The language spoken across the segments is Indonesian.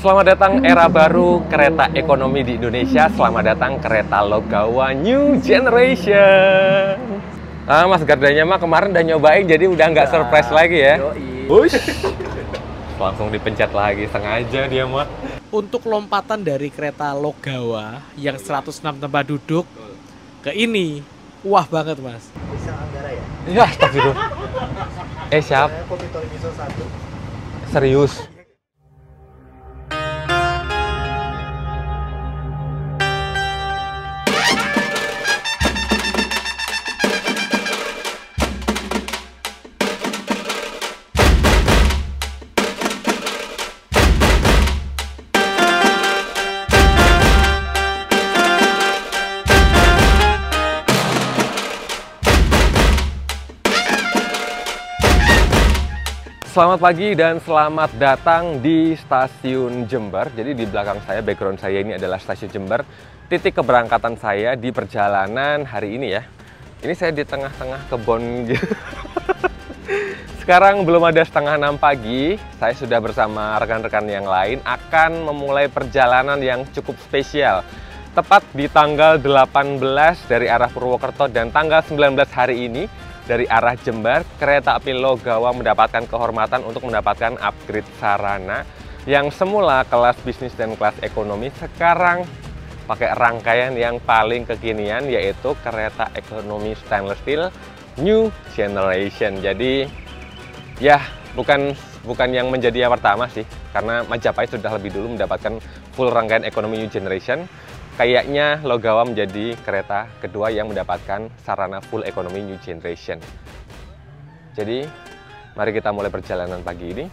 Selamat datang era baru kereta ekonomi di Indonesia. Selamat datang kereta Logawa New Generation. Mas Gardanya mah kemarin udah nyobain, jadi udah nggak surprise lagi ya. Wush. Langsung dipencet lagi, sengaja dia mah. Untuk lompatan dari kereta Logawa yang 106 tempat duduk ke ini, wah banget mas. Bisa Anggara ya? Iya, astagfirullah. Siap. Kopi Toribiso 1. Serius. Selamat pagi dan selamat datang di Stasiun Jember. Jadi di belakang saya, background saya ini adalah Stasiun Jember. Titik keberangkatan saya di perjalanan hari ini ya. Ini saya di tengah-tengah kebun gitu. Sekarang belum ada 5:30 pagi. Saya sudah bersama rekan-rekan yang lain akan memulai perjalanan yang cukup spesial. Tepat di tanggal 18 dari arah Purwokerto dan tanggal 19 hari ini dari arah Jember, kereta api Logawa mendapatkan kehormatan untuk mendapatkan upgrade sarana yang semula kelas bisnis dan kelas ekonomi sekarang pakai rangkaian yang paling kekinian, yaitu kereta ekonomi stainless steel New Generation. Jadi ya bukan yang menjadi yang pertama sih, karena Majapahit sudah lebih dulu mendapatkan full rangkaian ekonomi New Generation. Kayaknya Logawa menjadi kereta kedua yang mendapatkan sarana full ekonomi New Generation. Jadi, mari kita mulai perjalanan pagi ini.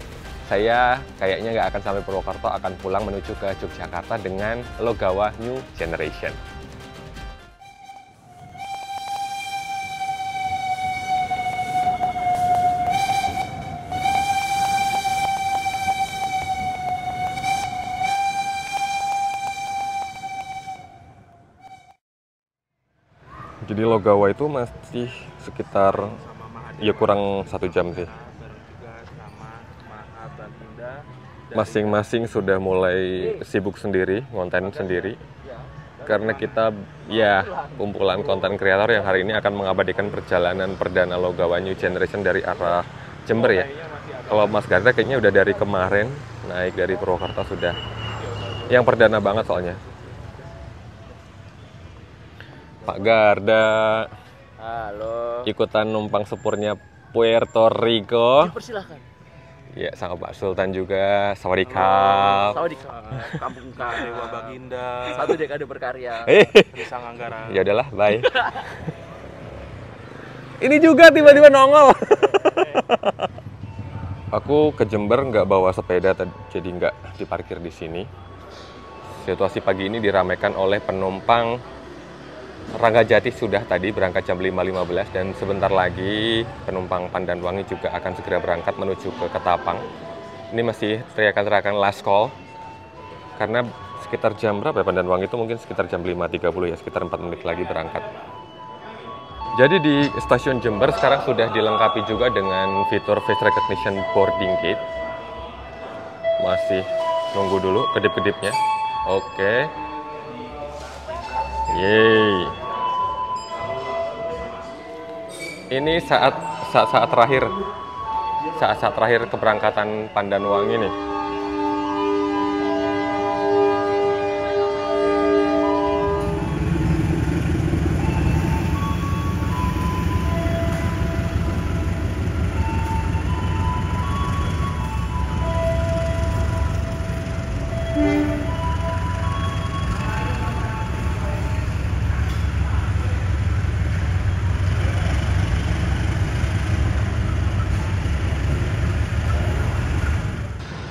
Saya kayaknya nggak akan sampai Purwokerto, akan pulang menuju ke Yogyakarta dengan Logawa New Generation. Jadi Logawa itu masih sekitar ya kurang 1 jam sih. Masing-masing sudah mulai sibuk sendiri, konten sendiri. Karena kita ya kumpulan konten kreator yang hari ini akan mengabadikan perjalanan perdana Logawa New Generation dari arah Jember ya. Kalau Mas Garda kayaknya udah dari kemarin naik dari Purwokerto sudah. Yang perdana banget soalnya. Pak Garda, Halo. ikutan numpang sepurnya Puerto Rico. Dipersilahkan. Ya, sama Pak Sultan juga. Sawadikap. Sawadikap. Kampung Dewa Baginda. Satu dekade berkarya. Bisa Anggara. Ya udahlah, bye. Ini juga tiba-tiba nongol. Aku ke Jember nggak bawa sepeda, jadi nggak diparkir di sini. Situasi pagi ini diramaikan oleh penumpang Ranggajati sudah tadi berangkat jam 5.15 dan sebentar lagi penumpang Pandanwangi juga akan segera berangkat menuju ke Ketapang. Ini masih teriakan-teriakan last call karena sekitar jam berapa ya Pandanwangi itu, mungkin sekitar jam 5.30 ya, sekitar 4 menit lagi berangkat. Jadi di stasiun Jember sekarang sudah dilengkapi juga dengan fitur face recognition boarding gate. Masih nunggu dulu kedip-kedipnya. Oke. Yeay. Ini saat terakhir keberangkatan Pandanwangi nih.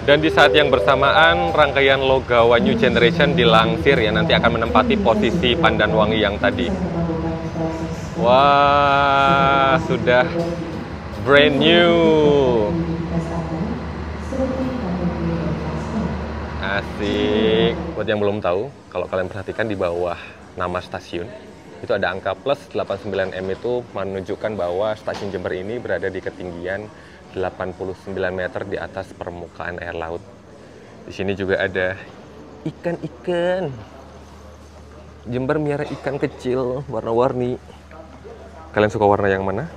Dan di saat yang bersamaan, rangkaian Logawa New Generation dilansir ya, nanti akan menempati posisi Pandanwangi yang tadi. Wah, sudah brand new. Asik. Buat yang belum tahu, kalau kalian perhatikan di bawah nama stasiun, itu ada angka plus 89M, itu menunjukkan bahwa stasiun Jember ini berada di ketinggian 89 meter di atas permukaan air laut. Di sini juga ada ikan-ikan. Jember miara ikan kecil warna-warni. Kalian suka warna yang mana?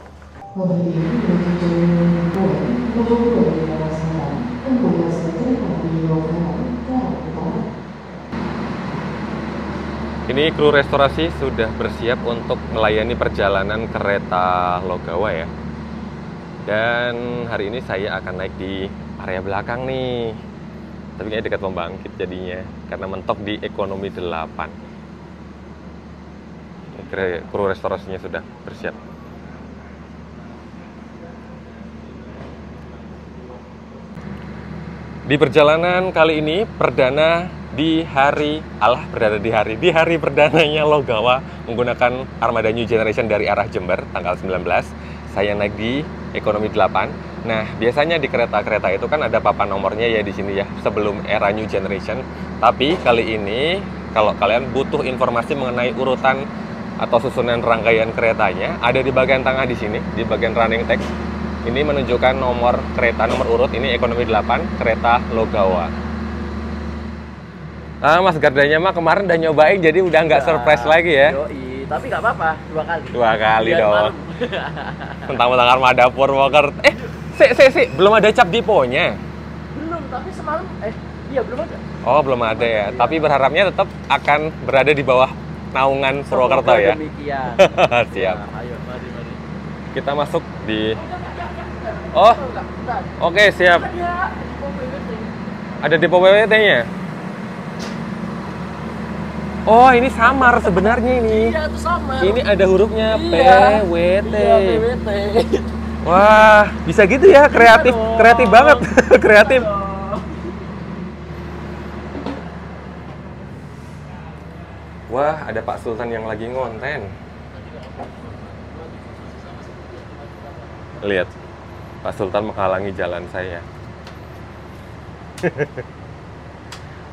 Ini kru restorasi sudah bersiap untuk melayani perjalanan kereta Logawa ya. Dan hari ini saya akan naik di area belakang nih. Tapi kayaknya dekat pembangkit jadinya, karena mentok di ekonomi 8. Kru restorasinya sudah bersiap. Di perjalanan kali ini perdana di hari perdananya Logawa menggunakan armada New Generation dari arah Jember tanggal 19. Saya naik di ekonomi 8. Nah, biasanya di kereta-kereta itu kan ada papan nomornya ya di sini ya, sebelum era New Generation. Tapi kali ini kalau kalian butuh informasi mengenai urutan atau susunan rangkaian keretanya, ada di bagian tengah di sini, di bagian running text. Ini menunjukkan nomor kereta, nomor urut. Ini ekonomi 8, kereta Logawa. Mas Gardanya mah kemarin udah nyobain, jadi udah nggak surprise lagi ya. Yoi, tapi nggak apa-apa, 2 kali. 2 kali Biar dong. malam. Tentang armada Purwokerto. Belum ada cap diponya. Belum, tapi semalam iya belum ada. Oh, belum ada ya. Tapi berharapnya tetap akan berada di bawah naungan Purwokerto ya. Demikian. Siap. Nah, ayo, mari. Kita masuk di... Oh, oke, siap. Ada depo WWT-nya? Oh, ini samar sebenarnya ini. Iya, itu sama. Ini ada hurufnya Iya. PWT. Iya, PWT. Wah, bisa gitu ya, kreatif, Iya dong. kreatif banget, kreatif. Wah, ada Pak Sultan yang lagi ngonten. Lihat, Pak Sultan menghalangi jalan saya.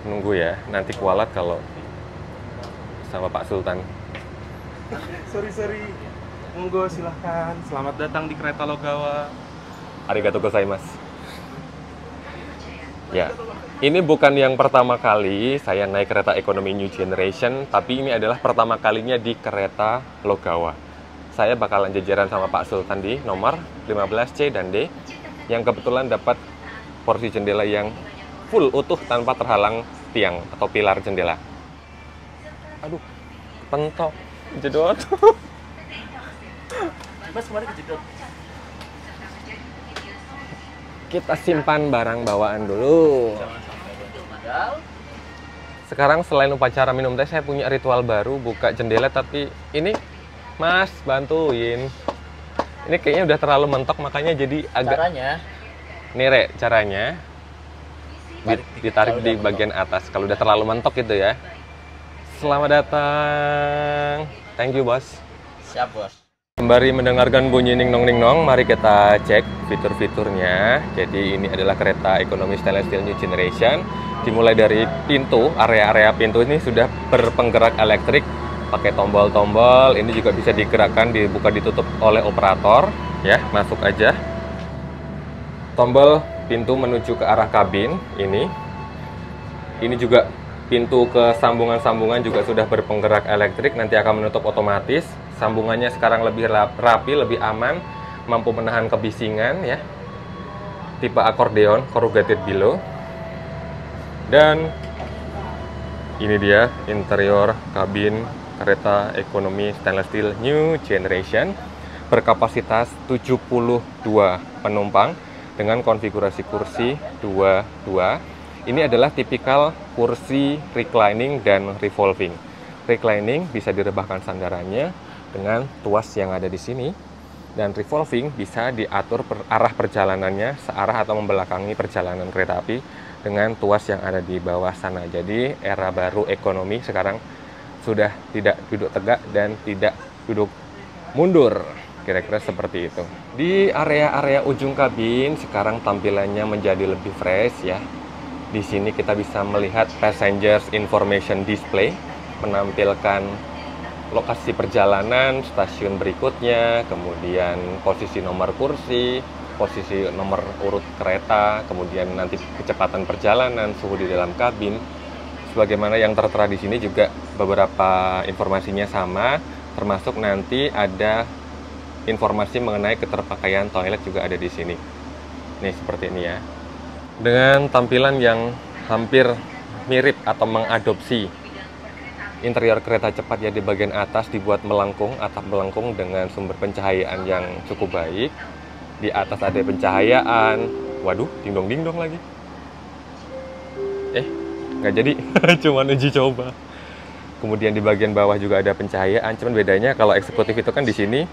Nunggu ya, nanti kualat kalau sama Pak Sultan. Sorry. Monggo silahkan. Selamat datang di kereta Logawa. Arigatou gozaimasu. Ya, ini bukan yang pertama kali saya naik kereta ekonomi New Generation, tapi ini adalah pertama kalinya di kereta Logawa. Saya bakalan jajaran sama Pak Sultan di nomor 15C dan D, yang kebetulan dapat porsi jendela yang full utuh tanpa terhalang tiang atau pilar jendela. Aduh, pentok, jedot. Mas kemarin kejedot. Kita simpan barang bawaan dulu. Sekarang selain upacara minum teh, saya punya ritual baru, buka jendela, tapi ini Mas bantuin. Ini kayaknya udah terlalu mentok, makanya jadi agak nire caranya. Ditarik di bagian atas kalau udah terlalu mentok gitu ya. Selamat datang. Thank you, Bos. Siap, Bos. Sembari mendengarkan bunyi ning-nong, mari kita cek fitur-fiturnya. Jadi ini adalah kereta ekonomi stainless steel New Generation. Dimulai dari pintu, area-area pintu ini sudah berpenggerak elektrik, pakai tombol-tombol. Ini juga bisa digerakkan, dibuka ditutup oleh operator. Ya, masuk aja. Tombol pintu menuju ke arah kabin ini. Ini juga pintu ke sambungan-sambungan juga sudah berpenggerak elektrik, nanti akan menutup otomatis. Sambungannya sekarang lebih rapi, lebih aman, mampu menahan kebisingan ya. Tipe akordeon, corrugated below. Dan ini dia interior kabin kereta ekonomi stainless steel New Generation berkapasitas 72 penumpang dengan konfigurasi kursi 22. Ini adalah tipikal kursi reclining dan revolving. Reclining bisa direbahkan sandarannya dengan tuas yang ada di sini, dan revolving bisa diatur arah perjalanannya searah atau membelakangi perjalanan kereta api dengan tuas yang ada di bawah sana. Jadi era baru ekonomi sekarang sudah tidak duduk tegak dan tidak duduk mundur. Kira-kira seperti itu. Di area-area ujung kabin sekarang tampilannya menjadi lebih fresh ya. Di sini kita bisa melihat passengers information display, menampilkan lokasi perjalanan, stasiun berikutnya, kemudian posisi nomor kursi, posisi nomor urut kereta, kemudian nanti kecepatan perjalanan, suhu di dalam kabin. Sebagaimana yang tertera di sini juga beberapa informasinya sama, termasuk nanti ada informasi mengenai keterpakaian toilet juga ada di sini. Nih seperti ini ya. Dengan tampilan yang hampir mirip atau mengadopsi interior kereta cepat ya, di bagian atas dibuat melengkung, atap melengkung dengan sumber pencahayaan yang cukup baik. Di atas ada pencahayaan. Waduh, ding-dong lagi. Nggak jadi, cuman uji coba. Kemudian di bagian bawah juga ada pencahayaan, cuman bedanya kalau eksekutif itu kan di sini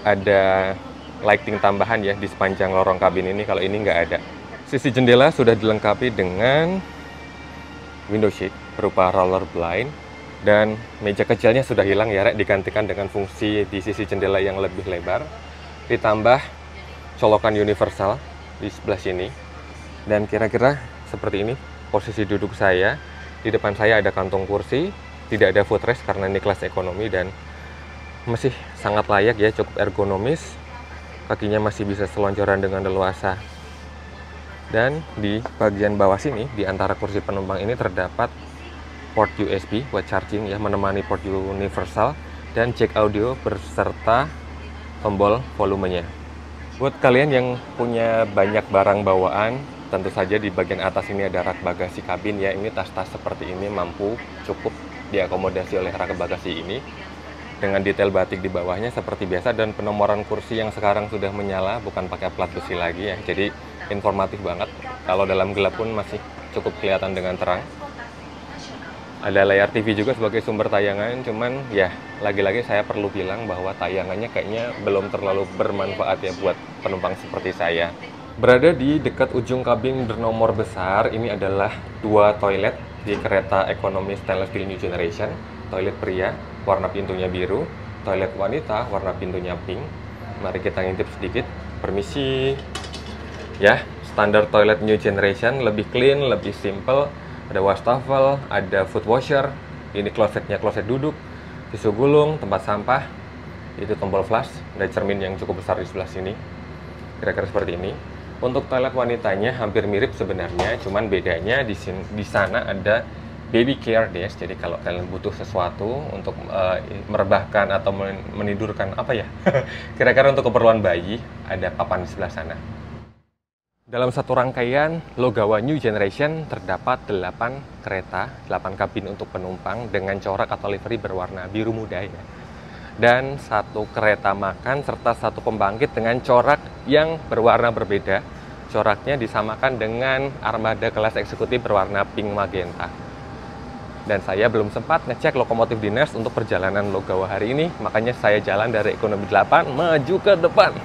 ada lighting tambahan ya di sepanjang lorong kabin ini, kalau ini nggak ada. Sisi jendela sudah dilengkapi dengan window shade berupa roller blind. Dan meja kecilnya sudah hilang ya, Rek, digantikan dengan fungsi di sisi jendela yang lebih lebar. Ditambah colokan universal di sebelah sini. Dan kira-kira seperti ini posisi duduk saya. Di depan saya ada kantong kursi, tidak ada footrest karena ini kelas ekonomi dan masih sangat layak ya, cukup ergonomis. Kakinya masih bisa selonjoran dengan leluasa. Dan di bagian bawah sini, di antara kursi penumpang ini terdapat port USB buat charging ya, menemani port universal dan jack audio berserta tombol volumenya. Buat kalian yang punya banyak barang bawaan, tentu saja di bagian atas ini ada rak bagasi kabin ya. Ini tas-tas seperti ini mampu cukup diakomodasi oleh rak bagasi ini dengan detail batik di bawahnya seperti biasa, dan penomoran kursi yang sekarang sudah menyala, bukan pakai plat besi lagi ya. Jadi informatif banget. Kalau dalam gelap pun masih cukup kelihatan dengan terang. Ada layar TV juga sebagai sumber tayangan, cuman ya lagi-lagi saya perlu bilang bahwa tayangannya kayaknya belum terlalu bermanfaat ya buat penumpang seperti saya. Berada di dekat ujung kabin bernomor besar, ini adalah dua toilet di kereta ekonomi stainless steel new generation. Toilet pria, warna pintunya biru. Toilet wanita, warna pintunya pink. Mari kita ngintip sedikit. Permisi. Ya, standar toilet new generation, lebih clean, lebih simple. Ada wastafel, ada foot washer, ini klosetnya kloset duduk, tisu gulung, tempat sampah, itu tombol flush, ada cermin yang cukup besar di sebelah sini, kira-kira seperti ini. Untuk toilet wanitanya hampir mirip sebenarnya, cuman bedanya di sana ada baby care desk, jadi kalau kalian butuh sesuatu untuk merebahkan atau menidurkan apa ya, kira-kira untuk keperluan bayi, ada papan di sebelah sana. Dalam satu rangkaian Logawa New Generation terdapat 8 kereta, 8 kabin untuk penumpang dengan corak atau livery berwarna biru muda ya. Dan satu kereta makan serta satu pembangkit dengan corak yang berwarna berbeda. Coraknya disamakan dengan armada kelas eksekutif berwarna pink magenta. Dan saya belum sempat ngecek lokomotif dinas untuk perjalanan Logawa hari ini, makanya saya jalan dari ekonomi 8 maju ke depan.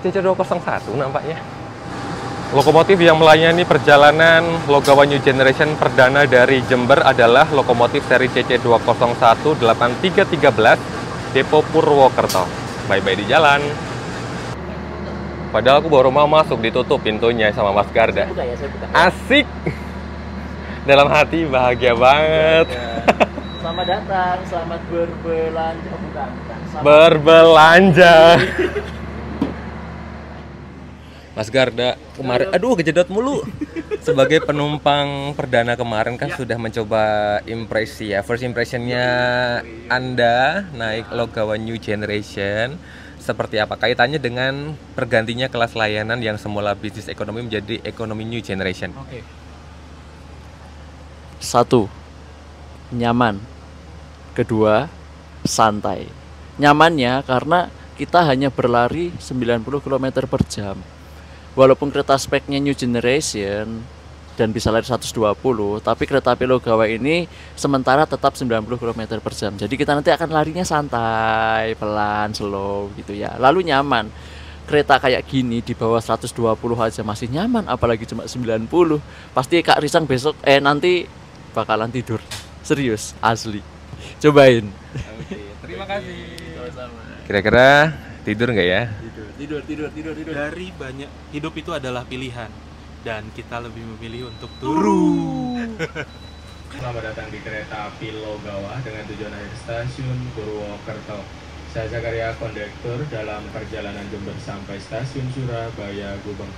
CC201 nampaknya. Lokomotif yang melayani perjalanan Logawa New Generation perdana dari Jember adalah lokomotif seri CC201-8313 Depo Purwokerto. Bye-bye di jalan. Padahal aku baru mau masuk, ditutup pintunya sama Mas Garda. Saya buka ya, saya buka. Asik. Dalam hati bahagia banget. Selamat datang, selamat berbelanja. Oh, bukan. Selamat Berbelanja. Mas Garda kemarin, aduh kejedot mulu. Sebagai penumpang perdana kemarin kan sudah mencoba impresi ya. First impressionnya Anda naik Logawa New Generation seperti apa? Kaitannya dengan pergantinya kelas layanan yang semula bisnis ekonomi menjadi ekonomi New Generation. Oke. 1. Nyaman. 2. Santai. Nyamannya karena kita hanya berlari 90 km per jam. Walaupun kereta speknya New Generation dan bisa lari 120, tapi kereta api Logawa ini sementara tetap 90 km per jam. Jadi kita nanti akan larinya santai, pelan, slow gitu ya. Lalu nyaman. Kereta kayak gini di bawah 120 aja masih nyaman, apalagi cuma 90. Pasti Kak Risang besok nanti bakalan tidur. Serius, asli. Cobain. Oke, terima kasih. Kira-kira tidur nggak ya? Tidur. Dari banyak, hidup itu adalah pilihan dan kita lebih memilih untuk turun. Selamat datang di kereta api Logawa dengan tujuan akhir stasiun Purwokerto. Saya Zakaria, kondektur dalam perjalanan Jember sampai stasiun Surabaya Gubeng.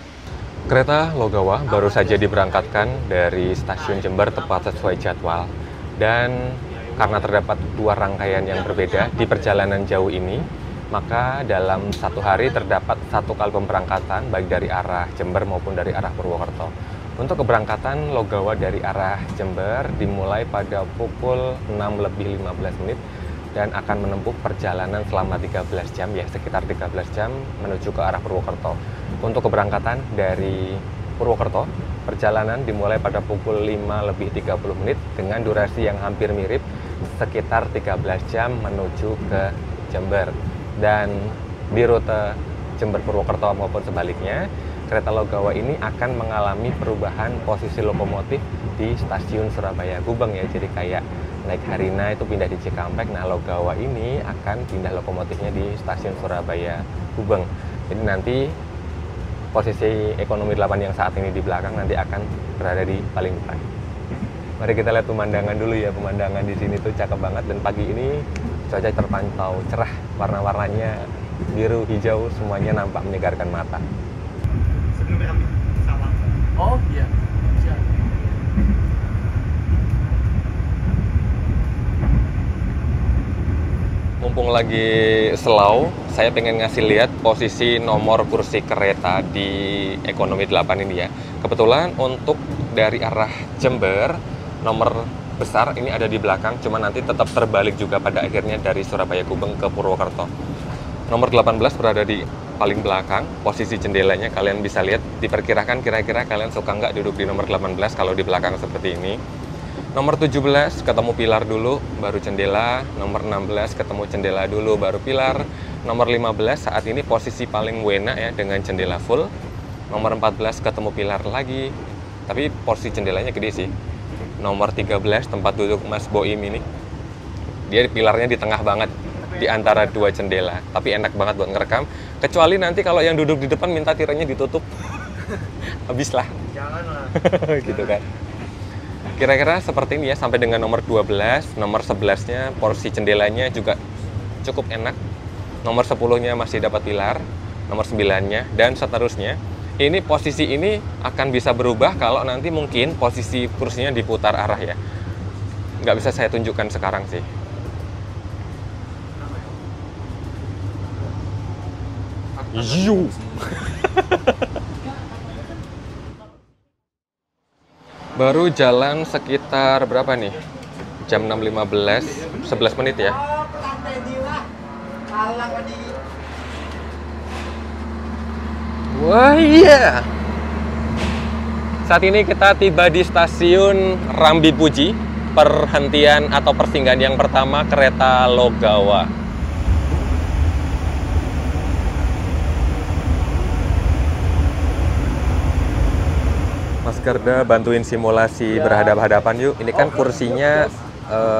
Kereta Logawa baru saja diberangkatkan dari stasiun Jember tepat sesuai jadwal. Dan karena terdapat dua rangkaian yang berbeda di perjalanan jauh ini, maka dalam satu hari terdapat satu kali pemberangkatan baik dari arah Jember maupun dari arah Purwokerto. Untuk keberangkatan Logawa dari arah Jember dimulai pada pukul 6:15 dan akan menempuh perjalanan selama 13 jam ya, sekitar 13 jam menuju ke arah Purwokerto. Untuk keberangkatan dari Purwokerto, perjalanan dimulai pada pukul 5:30 dengan durasi yang hampir mirip, sekitar 13 jam menuju ke Jember. Dan di rute Jember Purwokerto maupun sebaliknya, kereta Logawa ini akan mengalami perubahan posisi lokomotif di stasiun Surabaya Gubeng ya. Jadi kayak naik Harina itu pindah di Cikampek, nah Logawa ini akan pindah lokomotifnya di stasiun Surabaya Gubeng. Jadi nanti posisi ekonomi 8 yang saat ini di belakang nanti akan berada di paling depan. Mari kita lihat pemandangan dulu ya. Pemandangan di sini tuh cakep banget, dan pagi ini cuaca terpantau cerah, warna-warnanya biru, hijau, semuanya nampak menyegarkan mata. Oh iya. Siap. Mumpung lagi slow, saya pengen ngasih lihat posisi nomor kursi kereta di ekonomi 8 ini ya. Kebetulan untuk dari arah Jember, nomor besar ini ada di belakang, cuma nanti tetap terbalik juga pada akhirnya dari Surabaya Gubeng ke Purwokerto. Nomor 18 berada di paling belakang, posisi jendelanya kalian bisa lihat, diperkirakan kira-kira kalian suka nggak duduk di nomor 18 kalau di belakang seperti ini. Nomor 17 ketemu pilar dulu, baru jendela. Nomor 16 ketemu jendela dulu, baru pilar. Nomor 15 saat ini posisi paling enak ya dengan jendela full. Nomor 14 ketemu pilar lagi, tapi posisi jendelanya gede sih. Nomor 13 tempat duduk Mas Boim ini, dia pilarnya di tengah banget di antara dua jendela, tapi enak banget buat ngerekam. Kecuali nanti kalau yang duduk di depan minta tirainya ditutup, habislah. Janganlah. Gitu kan. Kira-kira seperti ini ya sampai dengan nomor 12. Nomor 11-nya porsi jendelanya juga cukup enak. Nomor 10-nya masih dapat pilar. Nomor 9-nya dan seterusnya. Ini posisi ini akan bisa berubah kalau nanti mungkin posisi kursinya diputar arah ya. Nggak bisa saya tunjukkan sekarang sih. Yuh. Baru jalan sekitar berapa nih? Jam 6.15, 11 menit ya. Wah iya. Saat ini kita tiba di stasiun Rambi Puji, perhentian atau persinggahan yang pertama kereta Logawa. Mas Garda bantuin simulasi berhadap-hadapan yuk. Ini kan kursinya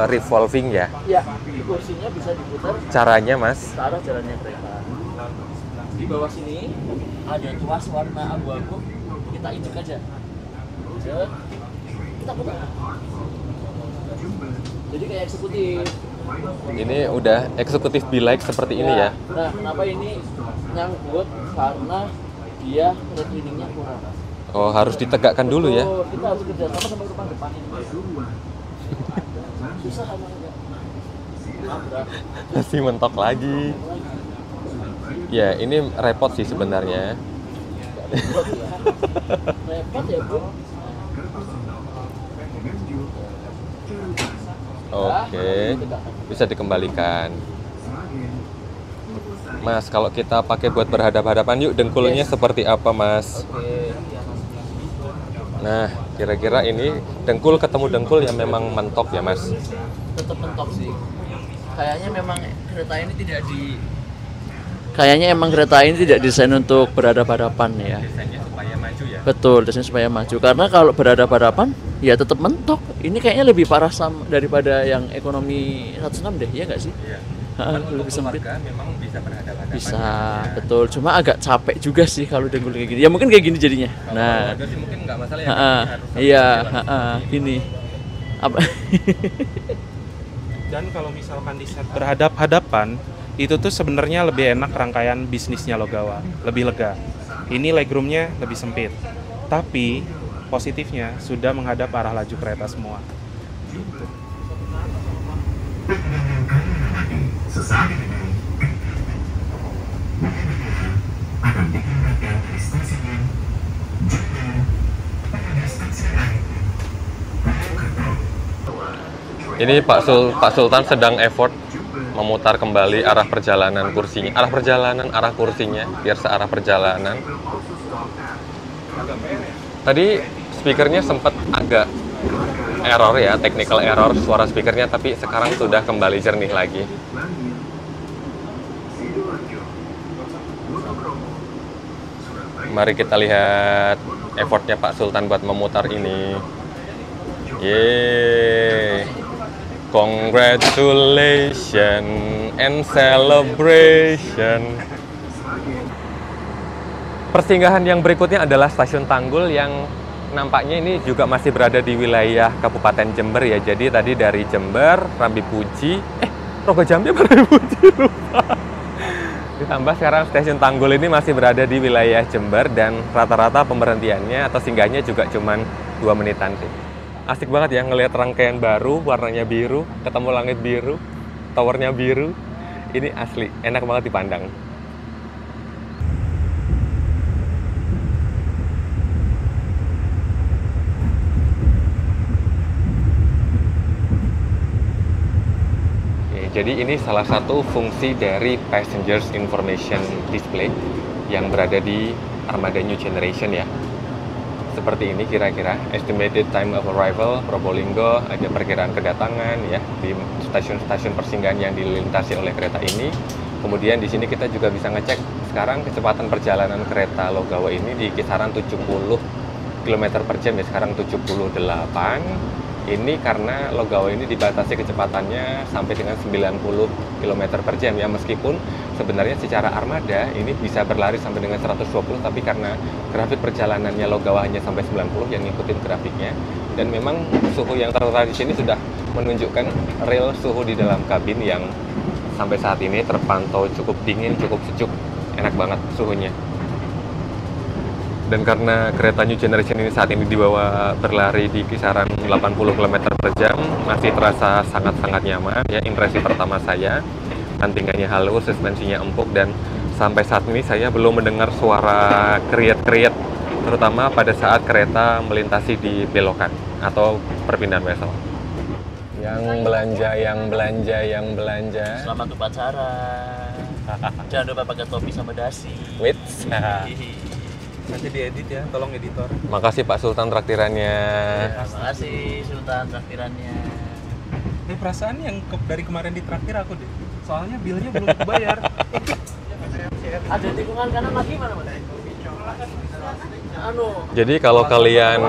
revolving ya. Ya, kursinya bisa diputar. Caranya Mas? Ke arah jalannya kereta. Di bawah sini ada tuas warna abu-abu, kita injek aja. Kita putar. Jadi kayak eksekutif. Ini udah eksekutif be like seperti ini ya. Nah, kenapa ini nyangkut? Karena dia recliningnya kurang. Oh, harus ditegakkan dulu ya. Kita harus kerja sama sama depan depan ini. Susah sama enggak? Masih mentok lagi. Ya, ini repot sih sebenarnya. Repot ya, Bu. Oke, bisa dikembalikan. Mas, kalau kita pakai buat berhadap-hadapan yuk, dengkulnya seperti apa Mas? Oke. Nah, kira-kira ini dengkul ketemu dengkul yang memang mentok ya Mas? Tetap mentok sih. Kayaknya memang kereta ini tidak Kayaknya emang kereta ini tidak desain untuk berhadapan-hadapan ya. Desainnya supaya maju ya? Betul, desain supaya maju. Karena kalau berhadapan-hadapan, ya tetap mentok. Ini kayaknya lebih parah daripada yang ekonomi 106 deh, ya nggak sih? Iya. Lebih sempit. Memang bisa berhadapan-hadapan. Bisa, ya. betul. Cuma agak capek juga sih kalau dengkul kayak gini. Ya mungkin kayak gini jadinya. Kalau Nah, keluarga sih mungkin nggak masalah ya. iya, gini. Apa? Dan kalau misalkan di set berhadap-hadapan, itu tuh sebenarnya lebih enak rangkaian bisnisnya Logawa, lebih lega. Ini legroomnya lebih sempit, tapi positifnya sudah menghadap arah laju kereta semua. Gitu. Ini Pak Sultan sedang effort memutar kembali arah perjalanan kursinya, arah kursinya biar searah perjalanan. Tadi speakernya sempat agak error ya, technical error suara speakernya, tapi sekarang sudah kembali jernih lagi. Mari kita lihat effortnya Pak Sultan buat memutar ini. Yeay. Congratulations and celebration. Persinggahan yang berikutnya adalah Stasiun Tanggul yang nampaknya ini juga masih berada di wilayah Kabupaten Jember ya. Jadi tadi dari Jember, Rambi Puji, Rogo Jambi apa Rambi Puji? Lupa. Ditambah sekarang Stasiun Tanggul ini masih berada di wilayah Jember dan rata-rata pemberhentiannya atau singgahnya juga cuman 2 menitan sih. Asik banget ya ngelihat rangkaian baru, warnanya biru, ketemu langit biru, towernya biru. Ini asli, enak banget dipandang. Jadi ini salah satu fungsi dari Passengers Information Display yang berada di Armada New Generation ya. Seperti ini kira-kira, estimated time of arrival Probolinggo, ada perkiraan kedatangan ya di stasiun-stasiun persinggahan yang dilintasi oleh kereta ini. Kemudian di sini kita juga bisa ngecek sekarang kecepatan perjalanan kereta Logawa ini di kisaran 70 km per jam ya, sekarang 78. Ini karena Logawa ini dibatasi kecepatannya sampai dengan 90 km per jam ya, meskipun sebenarnya secara armada ini bisa berlari sampai dengan 120, tapi karena grafik perjalanannya Logawa hanya sampai 90 yang ngikutin grafiknya, dan memang suhu yang tertera di sini sudah menunjukkan real suhu di dalam kabin yang sampai saat ini terpantau cukup dingin, cukup sejuk, enak banget suhunya. Dan karena kereta New Generation ini saat ini dibawa berlari di kisaran 80 km per jam, masih terasa sangat-sangat nyaman ya. Impresi pertama saya, antingannya halus, suspensinya empuk, dan sampai saat ini saya belum mendengar suara kriet-kriet, terutama pada saat kereta melintasi di belokan atau perpindahan wesel. Yang belanja. Selamat upacara. Jangan lupa pakai topi sama dasi. Wits. Nanti diedit ya, tolong editor. Makasih Pak Sultan traktirannya. Terima kasih Sultan traktirannya. Perasaan yang dari kemarin ditraktir aku deh. Soalnya bilnya belum kebayar. Ada tikungan kanan lagi mana Mas? Jadi kalau kalian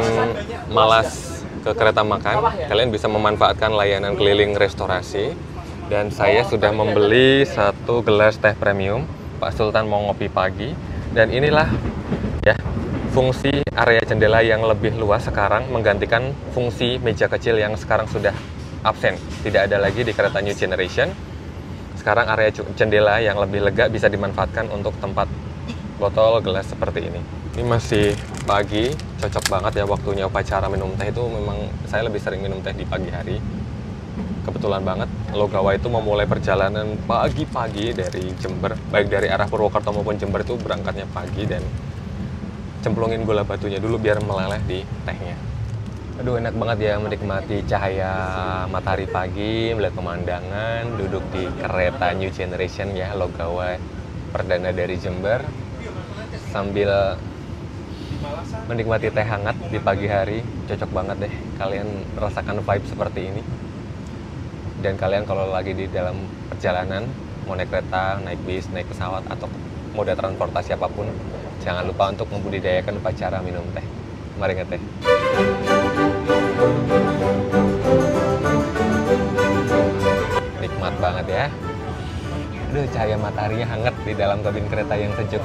malas ke kereta makan, kalian bisa memanfaatkan layanan keliling restorasi. Dan saya sudah membeli 1 gelas teh premium. Pak Sultan mau ngopi pagi. Dan inilah ya fungsi area jendela yang lebih luas sekarang menggantikan fungsi meja kecil yang sekarang sudah absen. Tidak ada lagi di kereta New Generation. Sekarang area jendela yang lebih lega bisa dimanfaatkan untuk tempat botol gelas seperti ini. Ini masih pagi, cocok banget ya waktunya upacara minum teh. Itu memang saya lebih sering minum teh di pagi hari. Kebetulan banget Logawa itu memulai perjalanan pagi-pagi dari Jember, baik dari arah Purwokerto maupun Jember itu berangkatnya pagi, dan cemplungin gula batunya dulu biar meleleh di tehnya. Aduh, enak banget ya menikmati cahaya matahari pagi, melihat pemandangan, duduk di kereta New Generation ya, Logawa perdana dari Jember, sambil menikmati teh hangat di pagi hari. Cocok banget deh kalian merasakan vibe seperti ini. Dan kalian kalau lagi di dalam perjalanan, mau naik kereta, naik bis, naik pesawat, atau moda transportasi apapun, jangan lupa untuk membudidayakan upacara minum teh. Mari ngeteh. Nikmat banget ya. Aduh, cahaya mataharinya hangat di dalam kabin kereta yang sejuk.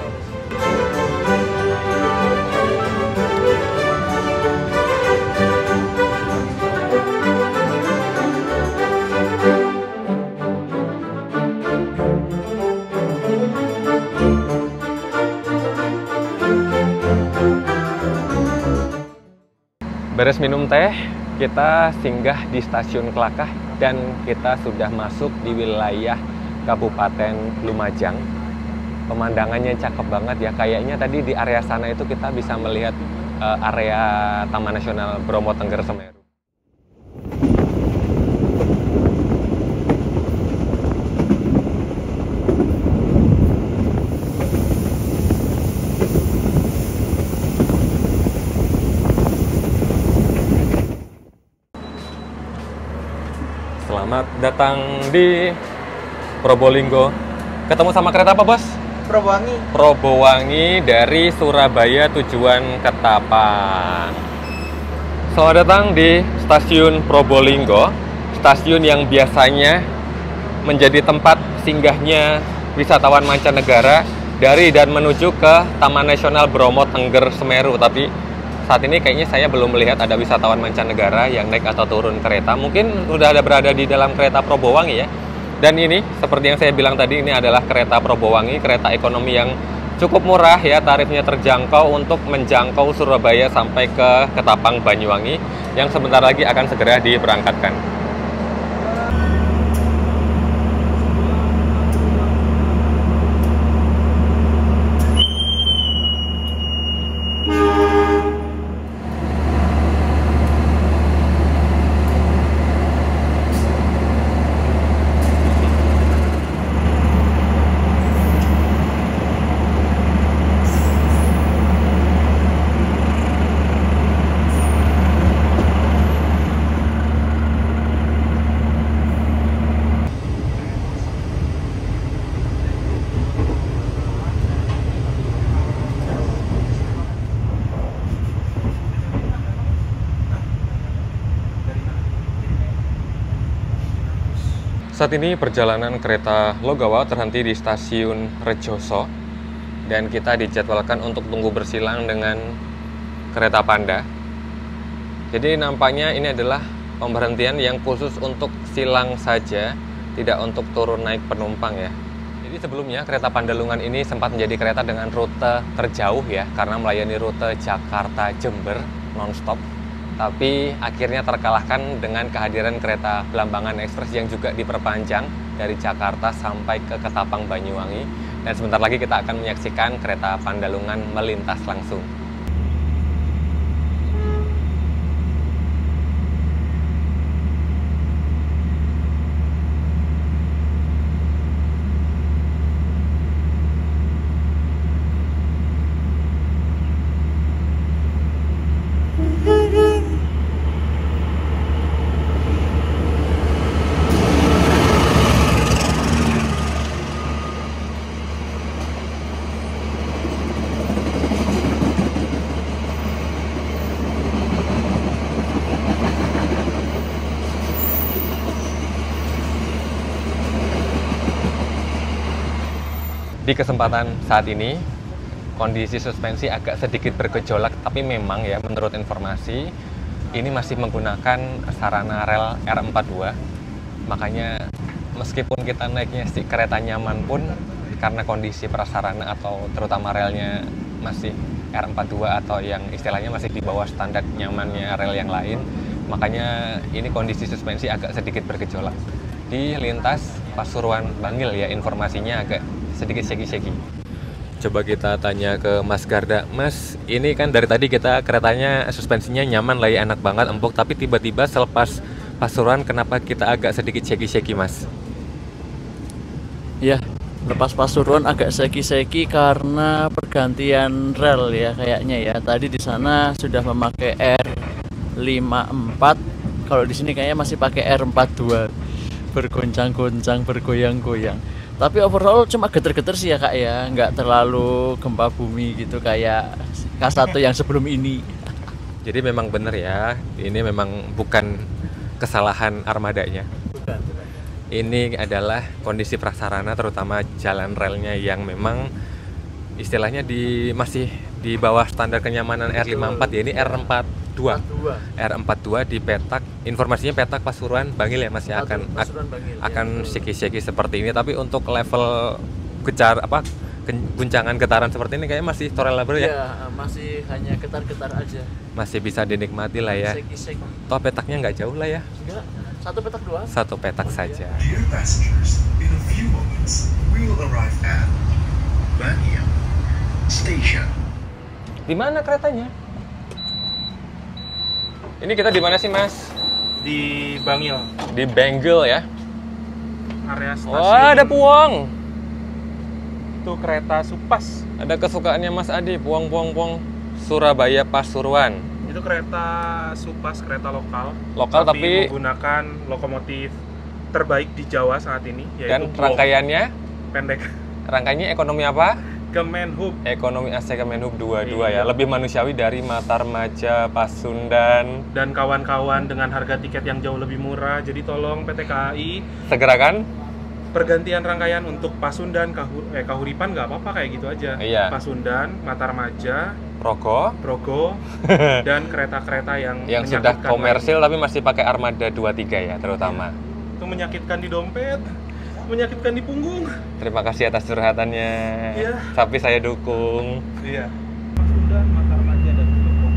Beres minum teh, kita singgah di Stasiun Klakah dan kita sudah masuk di wilayah Kabupaten Lumajang. Pemandangannya cakep banget ya, kayaknya tadi di area sana itu kita bisa melihat area Taman Nasional Bromo Tengger Semeru. Selamat datang di Probolinggo. Ketemu sama kereta apa, Bos? Probowangi. Probowangi dari Surabaya tujuan Ketapang. Selamat datang di Stasiun Probolinggo, stasiun yang biasanya menjadi tempat singgahnya wisatawan mancanegara dari dan menuju ke Taman Nasional Bromo Tengger Semeru. Tapi saat ini kayaknya saya belum melihat ada wisatawan mancanegara yang naik atau turun kereta. Mungkin sudah ada berada di dalam kereta Probowangi ya. Dan ini, seperti yang saya bilang tadi, ini adalah kereta Probowangi, kereta ekonomi yang cukup murah ya, tarifnya terjangkau untuk menjangkau Surabaya sampai ke Ketapang Banyuwangi yang sebentar lagi akan segera diberangkatkan. Saat ini perjalanan kereta Logawa terhenti di stasiun Rejoso dan kita dijadwalkan untuk tunggu bersilang dengan kereta Panda. Jadi nampaknya ini adalah pemberhentian yang khusus untuk silang saja, tidak untuk turun naik penumpang ya. Jadi sebelumnya kereta Pandalungan ini sempat menjadi kereta dengan rute terjauh ya, karena melayani rute Jakarta-Jember non-stop. Tapi akhirnya terkalahkan dengan kehadiran kereta Blambangan Express yang juga diperpanjang dari Jakarta sampai ke Ketapang Banyuwangi. Dan sebentar lagi kita akan menyaksikan kereta Pandalungan melintas langsung. Di kesempatan saat ini, kondisi suspensi agak sedikit bergejolak, tapi memang ya menurut informasi, ini masih menggunakan sarana rel R42. Makanya meskipun kita naiknya si kereta nyaman pun, karena kondisi prasarana atau terutama relnya masih R42 atau yang istilahnya masih di bawah standar nyamannya rel yang lain, makanya ini kondisi suspensi agak sedikit bergejolak. Di lintas Pasuruan Bangil ya, informasinya agak sedikit shaky-shaky. Coba kita tanya ke Mas Garda. Mas, ini kan dari tadi kita keretanya suspensinya nyaman lah ya, enak banget, empuk, tapi tiba-tiba selepas Pasuruan kenapa kita agak sedikit shaky-shaky, Mas? Ya, lepas Pasuruan agak shaky-shaky karena pergantian rel ya kayaknya ya. Tadi di sana sudah memakai R54, kalau di sini kayaknya masih pakai R42. Bergoncang-goncang, bergoyang-goyang. Tapi overall cuma geter-geter sih ya Kak ya, nggak terlalu gempa bumi gitu kayak K1 yang sebelum ini. Jadi memang benar ya, ini memang bukan kesalahan armadanya. Bukan. Ini adalah kondisi prasarana, terutama jalan relnya yang memang istilahnya masih di bawah standar kenyamanan R54 ya. Ini R42. R42 di petak, informasinya petak Pasuruan Bangil ya, masih akan shaky-shaky seperti ini. Tapi untuk level guncangan getaran seperti ini kayaknya masih tolerable ya. Iya, masih hanya getar-getar aja. Masih bisa dinikmati lah ya. Iseng-iseng. Toh petaknya nggak jauh lah ya. Enggak, satu petak doang. Satu petak saja. Dear passengers, in a few moments, we will arrive at Baniam Station. Di mana keretanya? Ini kita di mana sih, Mas? Di Bangil, Di Bengal ya. area stasiun. Wah, ada puang. Itu kereta Supas. Ada kesukaannya Mas Adi, puang Surabaya Pasuruan. Itu kereta Supas, kereta lokal. Lokal tapi menggunakan lokomotif terbaik di Jawa saat ini, dan yaitu rangkaiannya pendek rangkaiannya ekonomi apa? Kemenhub. Ekonomi AC Kemenhub 22 ya. Lebih manusiawi dari Matarmaja, Pasundan Dan kawan-kawan dengan harga tiket yang jauh lebih murah. Jadi tolong PT KAI segerakan. pergantian rangkaian untuk Pasundan, Kahuripan nggak apa-apa kayak gitu aja. Iya. Pasundan, Matarmaja, Progo Progo, dan kereta-kereta yang sudah menyakitkan komersil lainnya. tapi masih pakai armada 23 ya terutama. Itu menyakitkan di dompet, menyakitkan di punggung. Terima kasih atas curhatannya. Iya. Tapi saya dukung. Iya. Pasundan, Matarmaja, dan Progo.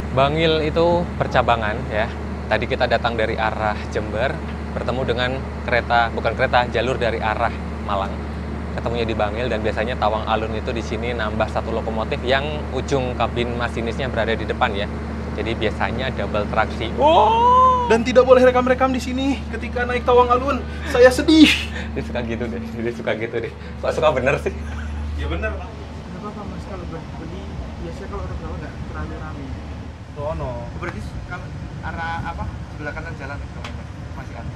Bangil itu percabangan ya. Tadi kita datang dari arah Jember, bertemu dengan jalur dari arah Malang. Ketemunya di Bangil dan biasanya Tawang Alun itu di sini nambah satu lokomotif yang ujung kabin masinisnya berada di depan ya. Jadi biasanya double traksi. Dan tidak boleh rekam-rekam di sini ketika naik Tawang Alun. Saya sedih. Dia suka gitu deh. Kok suka bener sih? Ya benar. Kenapa Pak Mas kalau berdiri biasanya kalau orang Jawa nggak terlalu ramai? Sono. Berarti kalau arah apa sebelah kanan jalan itu masih ada.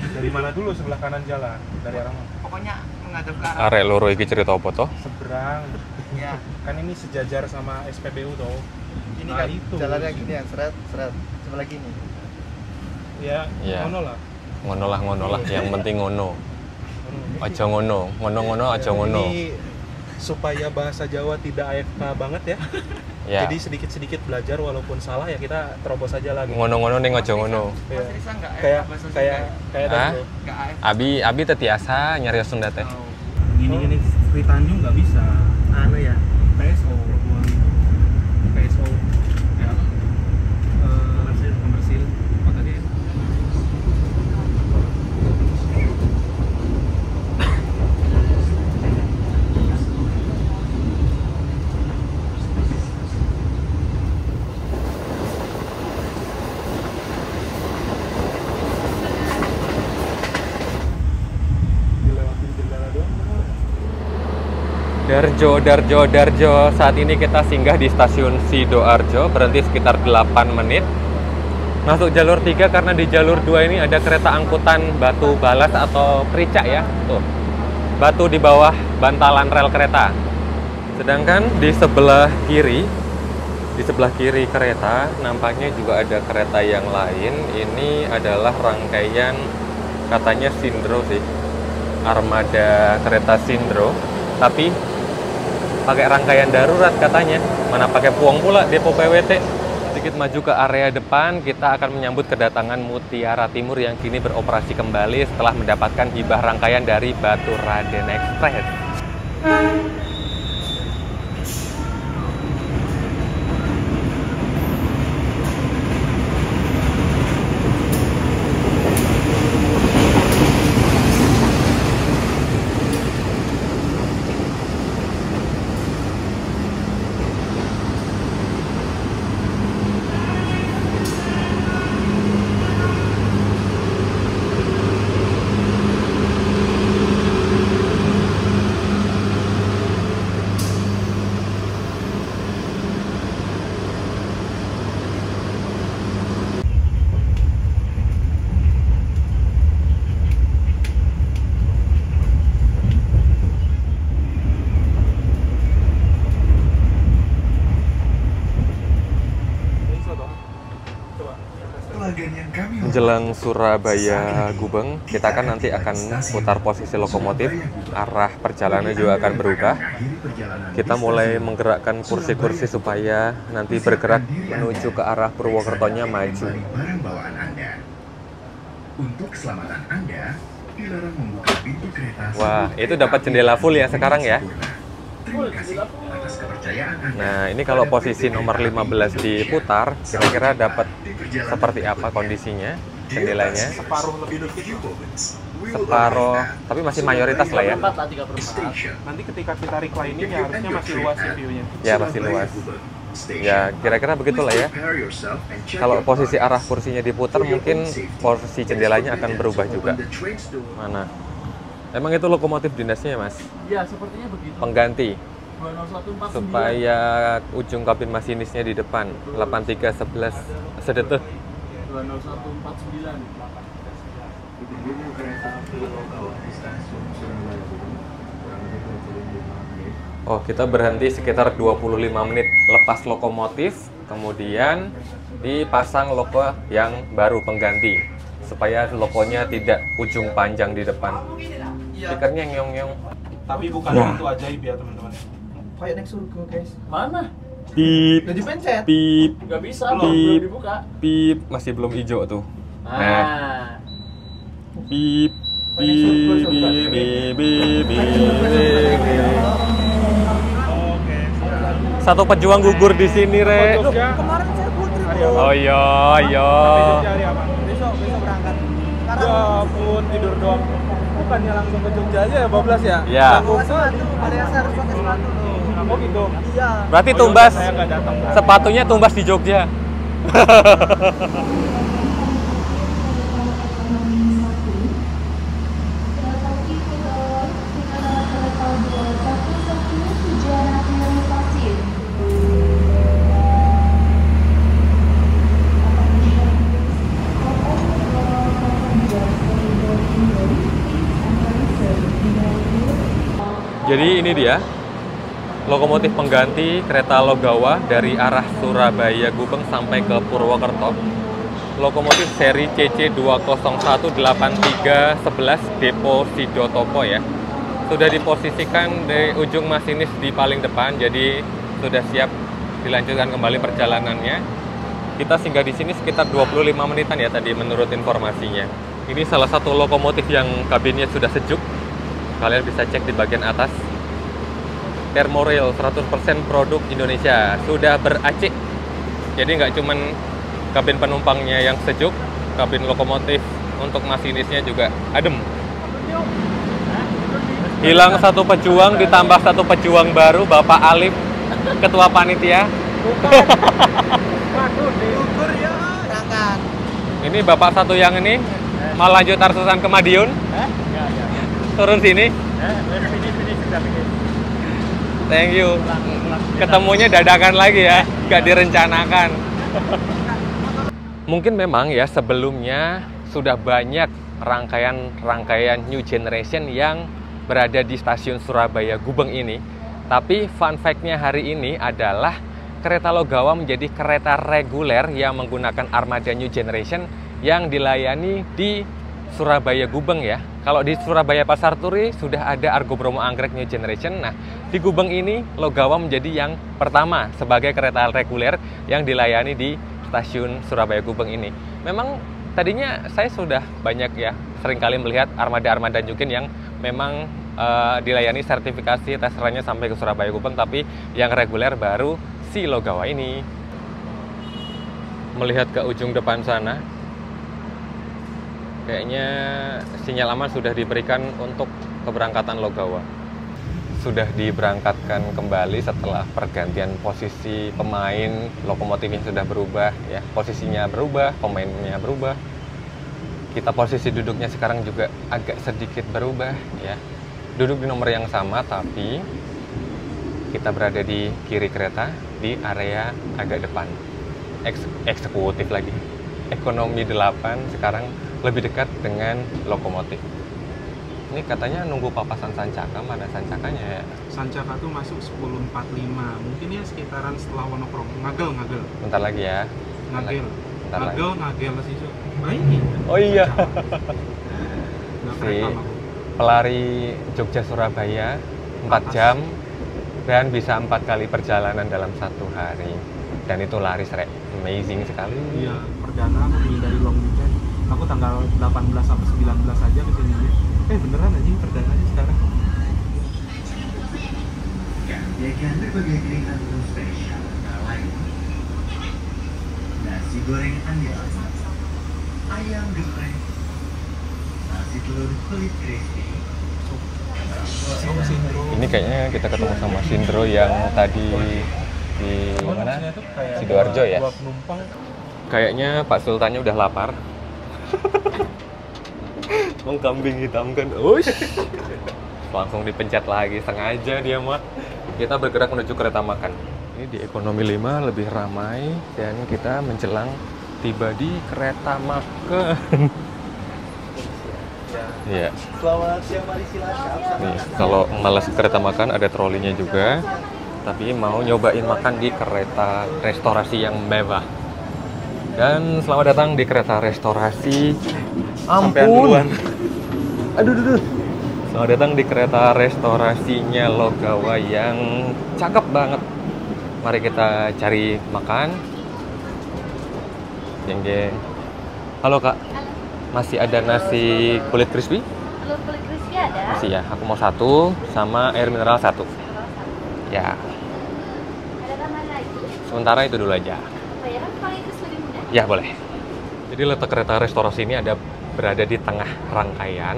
Dari mana dulu sebelah kanan jalan? Dari arah mana? Pokoknya menghadap ke arah Arek loro iki cerita apa toh? Seberang. ya. Kan ini sejajar sama SPBU toh. Ini Nah, kan itu. jalannya gini ya, seret sebelah gini. Ya, Iya. ngono lah. Ngono lah, yang penting ngono. Aja ngono, aja ngono. Ini supaya bahasa Jawa tidak AFK banget ya. Ya. Jadi sedikit-sedikit belajar walaupun salah ya kita terobos aja lagi. Ngono-ngono ning aja ngono. Iya. Mas Risa nggak Kayak bahasa Sunda kayak ya? kayak Hah? tadi tuh. Nggak AF. Abi tetiasa nyari Sunda teh. Oh. Gini Sri Tanjung nggak bisa. Anu ya. PSO PSO ya komersil apa tadi ya? Dilewatin jendela doang. Darjo. Saat ini kita singgah di stasiun Sidoarjo, berhenti sekitar 8 menit. Masuk jalur 3 karena di jalur 2 ini ada kereta angkutan batu balas atau pericak ya. Tuh. Batu di bawah bantalan rel kereta. Sedangkan di sebelah kiri kereta nampaknya juga ada kereta yang lain. Ini adalah rangkaian katanya Sindro sih. Armada kereta Sindro. Tapi pakai rangkaian darurat katanya. Mana pakai puang pula depo PWT. Sedikit maju ke area depan, kita akan menyambut kedatangan Mutiara Timur yang kini beroperasi kembali setelah mendapatkan hibah rangkaian dari Batu Raden Express. menjelang Surabaya Gubeng, kita kan nanti akan putar posisi lokomotif, arah perjalanan juga akan berubah. Kita mulai menggerakkan kursi-kursi supaya nanti bergerak menuju ke arah Purwokertonya maju. Barang bawaan Anda. Untuk keselamatan Anda, dilarang membuka pintu kereta. Wah, itu dapat jendela full ya sekarang ya. Terima kasih atas kepercayaan Anda. Nah, ini kalau posisi nomor 15 diputar, kira-kira dapat seperti apa kondisinya jendelanya? Separuh lebih dikit. Separuh, tapi masih mayoritas lah ya. Nanti ketika kita reclining ya harusnya masih luas sih view-nya. Ya, masih luas. Ya, kira-kira begitulah ya. Kalau posisi arah kursinya diputar, mungkin posisi jendelanya akan berubah juga. Mana? Emang itu lokomotif dinasnya, Mas? Ya, sepertinya begitu. Pengganti. 20149. Supaya ujung kabin masinisnya di depan. 8311 sedetuh. 20149. Oh, kita berhenti sekitar 25 menit lepas lokomotif, kemudian dipasang logo yang baru pengganti supaya logonya tidak ujung panjang di depan. Stikernya nyong-nyong. Tapi bukan itu ajaib ya teman-teman. Kayak naik surga, guys. Mana? Pip, Udah dipencet. pip, Gak bisa, Pip. belum dibuka. pip, masih belum hijau tuh. Nah, Pip, pip, pip, pip, pip, pip. Satu pejuang gugur di sini, Re. Kemarin saya putri, bro. Oh iya, iya. Besok berangkat. Ya ampun, tidur doang. Bukannya langsung ke Jogja aja ya, bablas ya? Ya. Bawa sepatu, padahal saya harus pakai sepatu loh. Oh gitu. Iya. Berarti tumbas, Saya nggak datang. sepatunya tumbas di Jogja. Jadi ini dia lokomotif pengganti kereta Logawa dari arah Surabaya Gubeng sampai ke Purwokerto. Lokomotif seri CC 2018311 Depo Sidotopo ya. Sudah diposisikan di ujung masinis di paling depan, jadi sudah siap dilanjutkan kembali perjalanannya. Kita singgah di sini sekitar 25 menitan ya tadi menurut informasinya. Ini salah satu lokomotif yang kabinnya sudah sejuk. Kalian bisa cek di bagian atas. Thermorail 100% produk Indonesia, sudah ber-AC. Jadi nggak cuman kabin penumpangnya yang sejuk, kabin lokomotif untuk masinisnya juga adem. Hilang satu pejuang, ditambah satu pejuang baru, Bapak Alif, Ketua Panitia. Gugur ya. Berangkat. Ini Bapak satu yang ini mau lanjut Tarsusan ke Madiun. Turun sini. Thank you. Ketemunya dadakan lagi ya, nggak direncanakan. Mungkin memang ya sebelumnya sudah banyak rangkaian new generation yang berada di stasiun Surabaya Gubeng ini. Tapi fun fact-nya hari ini adalah kereta Logawa menjadi kereta reguler yang menggunakan armada new generation yang dilayani di Surabaya Gubeng ya. Kalau di Surabaya Pasar Turi sudah ada Argo Bromo Anggrek New Generation. Nah, di Gubeng ini Logawa menjadi yang pertama sebagai kereta reguler yang dilayani di stasiun Surabaya Gubeng ini. Memang tadinya saya sudah banyak ya seringkali melihat armada-armada Jukin yang memang dilayani sertifikasi tes runnya sampai ke Surabaya Gubeng, tapi yang reguler baru si Logawa ini. Melihat ke ujung depan sana, kayaknya sinyal aman sudah diberikan untuk keberangkatan Logawa. Sudah diberangkatkan kembali setelah pergantian posisi pemain, lokomotifnya sudah berubah ya, posisinya berubah, pemainnya berubah. Kita posisi duduknya sekarang juga agak sedikit berubah ya. Duduk di nomor yang sama tapi kita berada di kiri kereta di area agak depan. Eksekutif lagi. Ekonomi 8 sekarang lebih dekat dengan lokomotif. Ini katanya nunggu papasan Sancaka, mana Sancakanya ya? Sancaka tuh masuk 10.45, mungkin ya sekitaran setelah Wonokromo. Ngagel. Bentar lagi ya. Ngagel. Ntar lagi. Nagel masih main. Oh iya. Nggak Si kereta, Bang. pelari Jogja Surabaya 4 jam dan bisa 4 kali perjalanan dalam 1 hari. Dan itu lari amazing sekali. Iya, perdana aku dari long weekend. Aku tanggal 18 sampai 19 aja kesini. Beneran anjing perdananya sekarang. Menyajikan berbagai pilihan menu spesial antara lain nasi goreng ayam, ayam geprek, nasi telur kulit crispy. Ini kayaknya kita ketemu sama Sindro yang tadi di mana? Sidoarjo ya? Dua penumpang. Kayaknya Pak Sultannya udah lapar. Mau kambing hitam kan? Uish. Langsung dipencet lagi, sengaja dia mah. Kita bergerak menuju kereta makan. Ini di ekonomi 5 lebih ramai dan kita menjelang tiba di kereta makan. Iya. Selamat siang, mari silakan. Nih, kalau malas kereta makan ada trolinya juga. Tapi mau nyobain makan di kereta restorasi yang mewah. Dan selamat datang di kereta restorasi. Sampean duluan. Aduh. Selamat datang di kereta restorasinya Logawa yang cakep banget. Mari kita cari makan. Geng. Halo Kak. Masih ada nasi kulit crispy? Telur kulit crispy ada. Masih ya. Aku mau 1 sama air mineral 1. Ya. Ada tambahan lagi? Sementara itu dulu aja. Bayaran paling itu lebih mudah. Ya boleh. Jadi letak kereta restorasi ini berada di tengah rangkaian.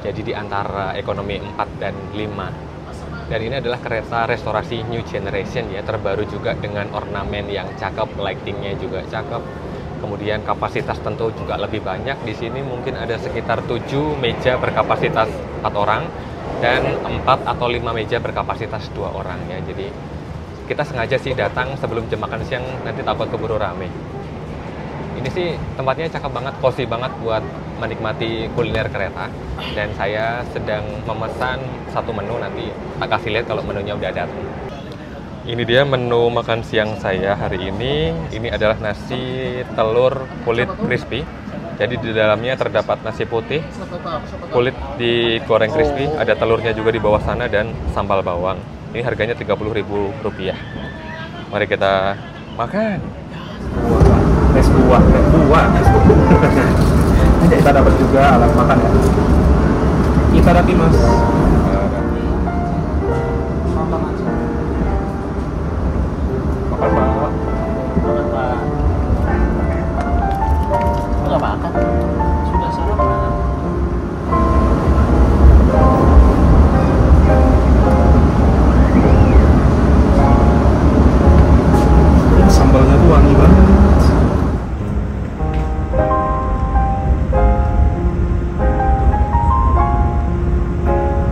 Jadi di antara ekonomi 4 dan 5. Dan ini adalah kereta restorasi new generation ya, terbaru juga dengan ornamen yang cakep, lightingnya juga cakep. Kemudian kapasitas tentu juga lebih banyak. Di sini mungkin ada sekitar 7 meja berkapasitas 4 orang dan 4 atau 5 meja berkapasitas 2 orang ya. Jadi kita sengaja sih datang sebelum jam makan siang, nanti takut keburu rame. Ini sih tempatnya cakep banget, cozy banget buat menikmati kuliner kereta. Dan saya sedang memesan 1 menu, nanti tak kasih lihat kalau menunya udah datang. Ini dia menu makan siang saya hari ini. Ini adalah nasi telur kulit crispy. Jadi di dalamnya terdapat nasi putih, kulit digoreng crispy, ada telurnya juga di bawah sana dan sambal bawang. Ini harganya Rp30.000. Mari kita makan. Es buah. Nanti kita dapat juga alat makan ya. Kita nanti mas. Makan Pak. Makan Pak. Nggak makan. Sudah sarapan. Sambalnya tuh wangi banget.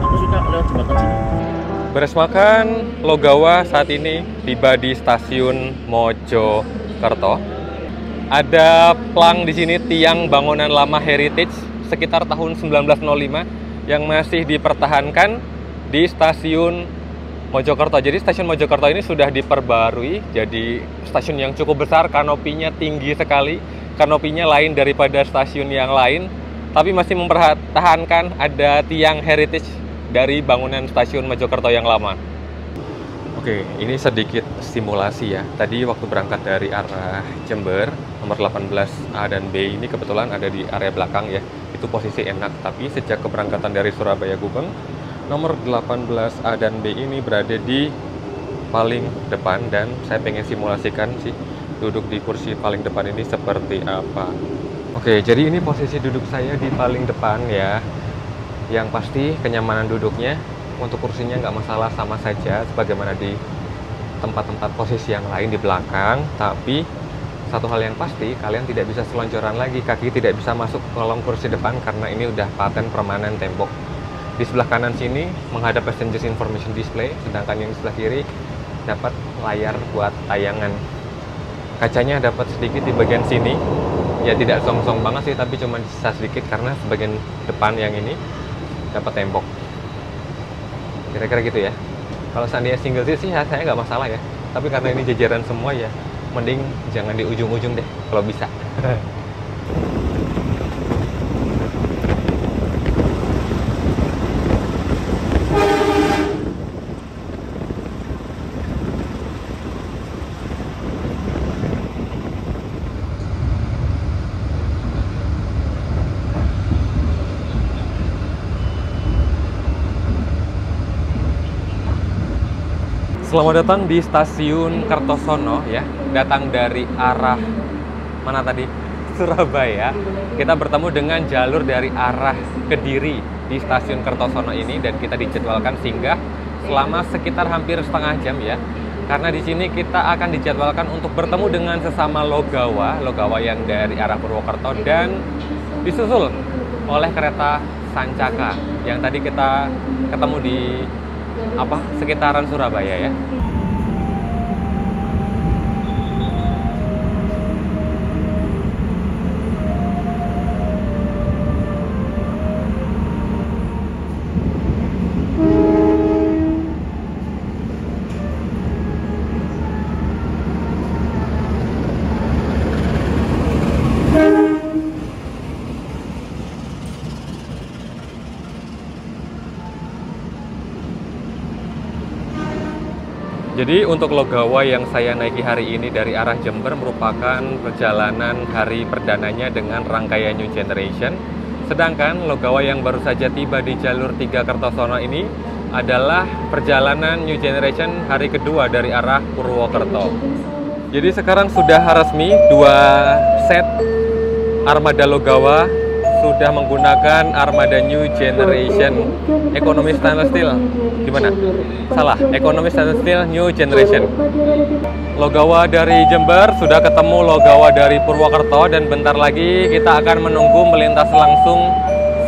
Aku suka lewat jembatan sini. Beres makan, Logawa saat ini tiba di stasiun Mojokerto. Ada plang di sini, tiang bangunan lama heritage sekitar tahun 1905 yang masih dipertahankan di stasiun Mojokerto. Jadi stasiun Mojokerto ini sudah diperbarui, jadi stasiun yang cukup besar, kanopinya tinggi sekali, kanopinya lain daripada stasiun yang lain, tapi masih mempertahankan ada tiang heritage dari bangunan stasiun Mojokerto yang lama. Oke, ini sedikit simulasi ya. Tadi waktu berangkat dari arah Jember, nomor 18A dan B ini kebetulan ada di area belakang ya. Itu posisi enak, tapi sejak keberangkatan dari Surabaya Gubeng, nomor 18A dan B ini berada di paling depan dan saya pengen simulasikan sih duduk di kursi paling depan ini seperti apa. Oke, jadi ini posisi duduk saya di paling depan ya. Yang pasti kenyamanan duduknya untuk kursinya nggak masalah, sama saja sebagaimana di tempat-tempat posisi yang lain di belakang. Tapi satu hal yang pasti, kalian tidak bisa selonjoran lagi, kaki tidak bisa masuk ke kolong kursi depan karena ini udah paten permanen tembok. Di sebelah kanan sini menghadap Passengers Information Display, sedangkan yang di sebelah kiri dapat layar buat tayangan. Kacanya dapat sedikit di bagian sini, ya tidak song-song banget sih, tapi cuma sisa sedikit karena sebagian depan yang ini dapat tembok. Kira-kira gitu ya. Kalau seandainya single seat sih saya nggak masalah ya, tapi karena ini jajaran semua ya mending jangan di ujung-ujung deh kalau bisa. Selamat datang di stasiun Kertosono ya. Datang dari arah mana tadi? Surabaya. Kita bertemu dengan jalur dari arah Kediri di stasiun Kertosono ini dan kita dijadwalkan singgah selama sekitar hampir setengah jam ya. Karena di sini kita akan dijadwalkan untuk bertemu dengan sesama Logawa yang dari arah Purwokerto dan disusul oleh kereta Sancaka yang tadi kita ketemu di sekitaran Surabaya ya. Jadi untuk Logawa yang saya naiki hari ini dari arah Jember merupakan perjalanan hari perdananya dengan rangkaian New Generation. Sedangkan Logawa yang baru saja tiba di jalur 3 Kertosono ini adalah perjalanan New Generation hari kedua dari arah Purwokerto. Jadi sekarang sudah resmi 2 set armada Logawa sudah menggunakan armada New Generation Economy Stainless Steel. Gimana? Salah, Economy Stainless Steel New Generation. Logawa dari Jember sudah ketemu Logawa dari Purwokerto dan bentar lagi kita akan menunggu melintas langsung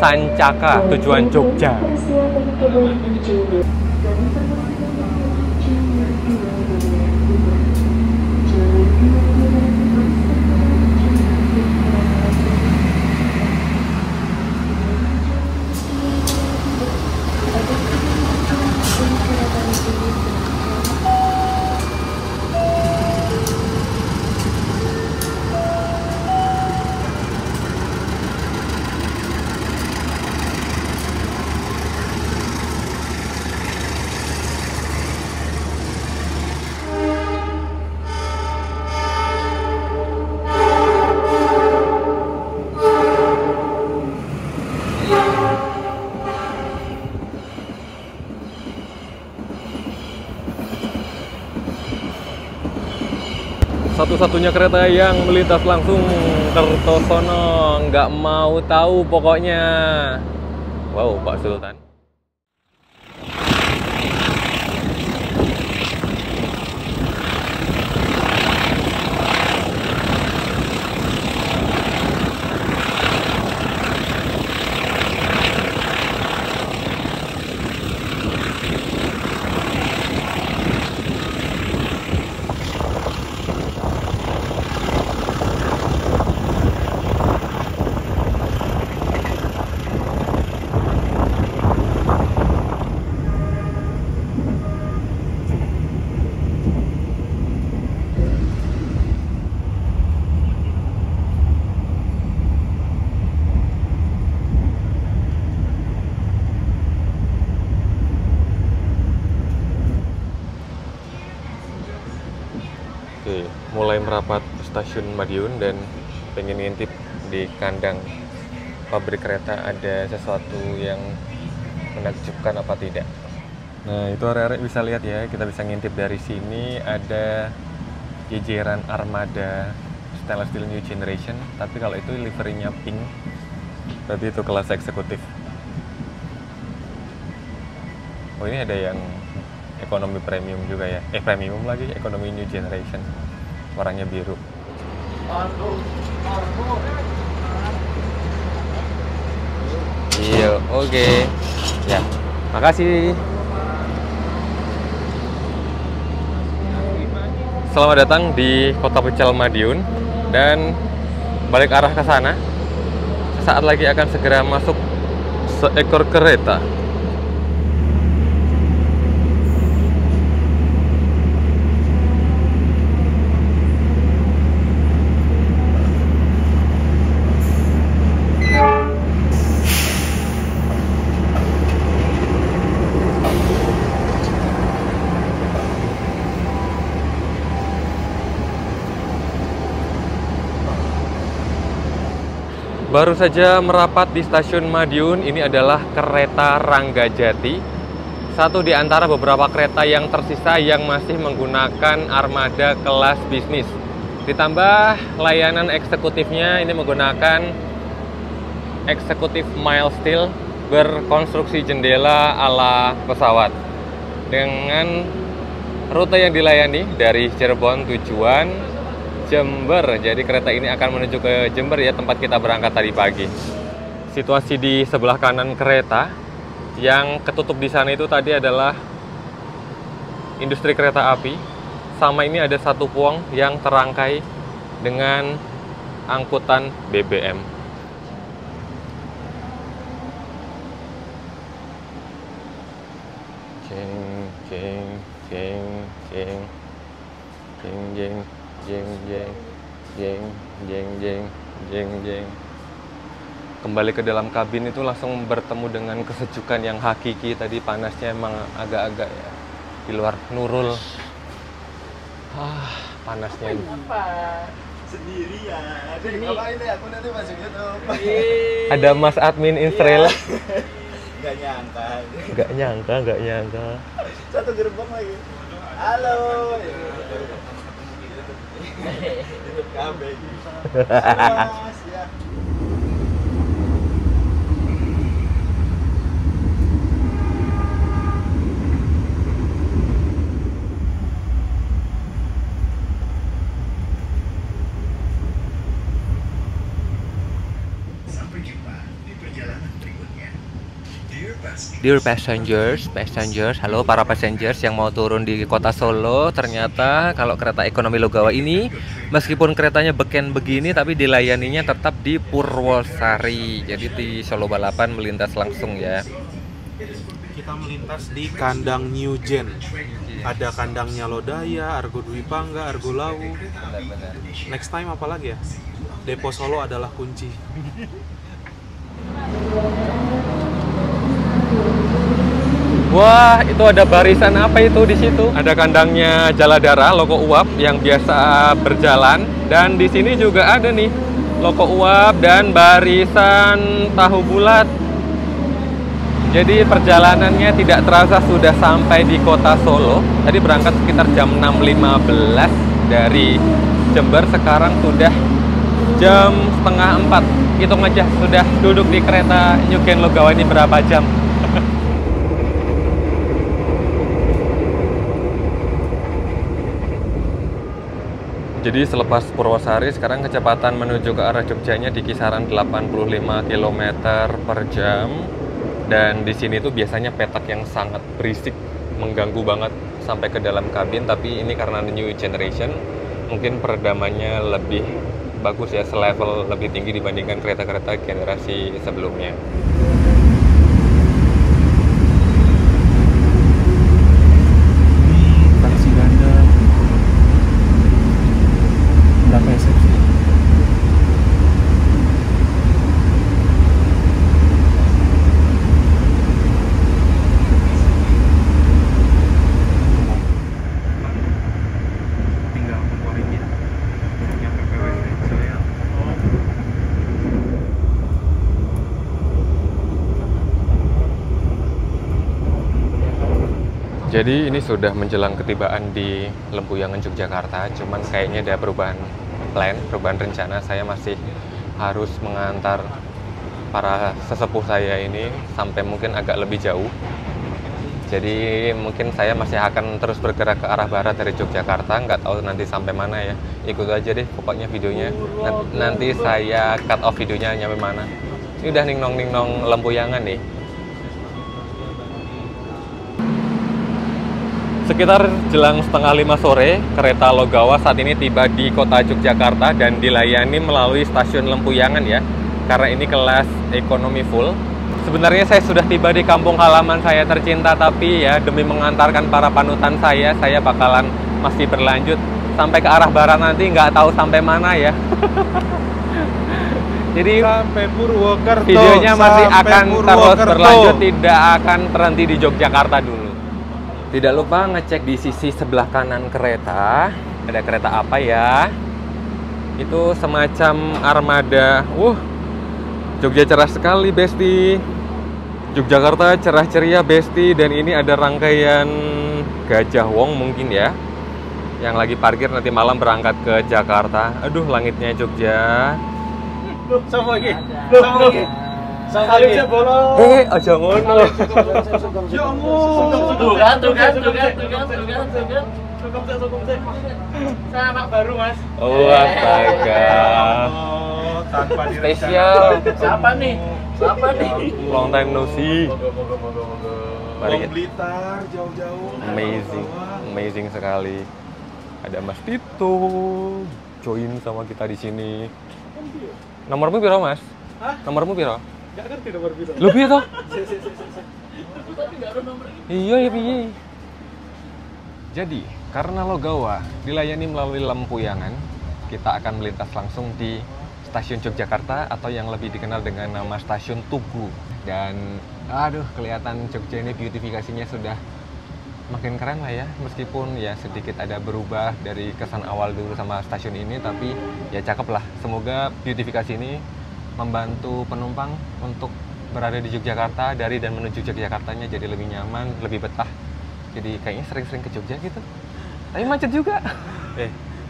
Sancaka tujuan Jogja. Satu-satunya kereta yang melintas langsung Kertosono, nggak mau tahu pokoknya. Wow, Pak Sultan. Oke, mulai merapat stasiun Madiun dan pengen ngintip di kandang pabrik kereta ada sesuatu yang menakjubkan apa tidak. Nah, itu area-area bisa lihat ya, kita bisa ngintip dari sini ada jejeran armada Stainless Steel New Generation, tapi kalau itu liverynya pink, berarti itu kelas eksekutif. Oh, ini ada yang ekonomi premium juga ya, premium lagi, ekonomi New Generation, warnanya biru. Iya, oke. Ya, makasih. Selamat datang di Kota Pecal Madiun dan balik arah ke sana. Saat lagi akan segera masuk seekor kereta. Baru saja merapat di stasiun Madiun, ini adalah kereta Ranggajati. Satu di antara beberapa kereta yang tersisa yang masih menggunakan armada kelas bisnis. Ditambah layanan eksekutifnya ini menggunakan eksekutif mild steel berkonstruksi jendela ala pesawat. Dengan rute yang dilayani dari Cirebon tujuan Jember, jadi kereta ini akan menuju ke Jember ya, tempat kita berangkat tadi pagi. Situasi di sebelah kanan kereta, yang ketutup di sana itu tadi adalah industri kereta api. Sama ini ada satu puang yang terangkai dengan angkutan BBM. Jeng, jeng, jeng, jeng, jeng, jeng. Jeng jeng jeng jeng jeng jeng jeng. Kembali ke dalam kabin itu langsung bertemu dengan kesejukan yang hakiki. Tadi panasnya emang agak-agak ya di luar nurul. Panasnya ini. Sendirian. Ngapain deh aku nanti masuk YouTube. Ada Mas Admin Israel. Gak nyangka. Gak nyangka. Satu gerbong lagi. Halo. YouTube KB. Mas ya. Sampai jumpa di perjalanan berikutnya. Dear passengers, halo para passengers yang mau turun di kota Solo. Ternyata kalau kereta ekonomi Logawa ini, meskipun keretanya beken begini, tapi dilayaninya tetap di Purwosari. Jadi di Solo Balapan melintas langsung ya. Kita melintas di kandang New Gen. Ada kandangnya Lodaya, Argo Dwi Pangga, Argo Lawu. Next time apa lagi ya? Depo Solo adalah kunci. Wah, itu ada barisan apa itu di situ? Ada kandangnya Jaladara, Loko Uap yang biasa berjalan, dan di sini juga ada nih Loko Uap dan barisan tahu bulat. Jadi perjalanannya tidak terasa sudah sampai di kota Solo. Tadi berangkat sekitar jam 6.15 dari Jember, sekarang sudah jam setengah 4. Hitung aja sudah duduk di kereta New Gen Logawa ini berapa jam. Jadi selepas Purwosari, sekarang kecepatan menuju ke arah Jogjanya di kisaran 85 km per jam. Dan di sini tuh biasanya petak yang sangat berisik, mengganggu banget sampai ke dalam kabin. Tapi ini karena new generation, mungkin peredamannya lebih bagus ya, selevel lebih tinggi dibandingkan kereta-kereta generasi sebelumnya. Taksi ganda. Berapa SFC? Tinggal memperbaiki nyampe PWC ya. Jadi ini sudah menjelang ketibaan di Lempuyangan, Yogyakarta. Cuman kayaknya ada perubahan plan, perubahan rencana. Saya masih harus mengantar para sesepuh saya ini sampai mungkin agak lebih jauh. Jadi mungkin saya masih akan terus bergerak ke arah barat dari Yogyakarta. Nggak tahu nanti sampai mana ya. Ikut aja deh pokoknya videonya. Nanti saya cut off videonya nyampe mana. Ini udah ningnong-ningnong Lempuyangan nih. Sekitar jelang setengah 5 sore, kereta Logawa saat ini tiba di kota Yogyakarta dan dilayani melalui stasiun Lempuyangan ya. Karena ini kelas ekonomi full. Sebenarnya saya sudah tiba di kampung halaman saya tercinta, tapi ya demi mengantarkan para panutan saya bakalan masih berlanjut sampai ke arah barat nanti, nggak tahu sampai mana ya. Jadi Sampai Purwokerto. videonya masih sampai akan terus Purwokerto. berlanjut, tidak akan berhenti di Yogyakarta dulu. Tidak lupa ngecek di sisi sebelah kanan kereta, ada kereta apa ya? Itu semacam armada. Jogja cerah sekali, Besti. Yogyakarta cerah ceria, Besti. Dan ini ada rangkaian Gajah Wong mungkin ya, yang lagi parkir nanti malam berangkat ke Jakarta. Aduh, langitnya Jogja. Sama lagi. Sama lagi. Sama lagi. Aja ngono. Ya ampun. Tuh kan. Saya anak baru, Mas. Oh, astaga. Tanpa Spesial. Siapa nih? Long time no see. Mari Wong Blitar jauh-jauh. Amazing sekali. Ada Mas Tito join sama kita di sini. Nomormu piro, Mas? Hah? Nomormu piro? Gak ngerti nomor piro. Lu piye toh? Iya, ya piye. Jadi, karena Logawa dilayani melalui Lempuyangan, kita akan melintas langsung di Stasiun Yogyakarta atau yang lebih dikenal dengan nama Stasiun Tugu. Dan aduh, kelihatan Jogja ini beautifikasinya sudah makin keren lah ya, meskipun ya sedikit ada berubah dari kesan awal dulu sama stasiun ini, tapi ya cakep lah. Semoga beautifikasi ini membantu penumpang untuk berada di Yogyakarta, dari dan menuju Yogyakartanya jadi lebih nyaman, lebih betah. Jadi kayaknya sering-sering ke Jogja gitu. Tapi macet juga.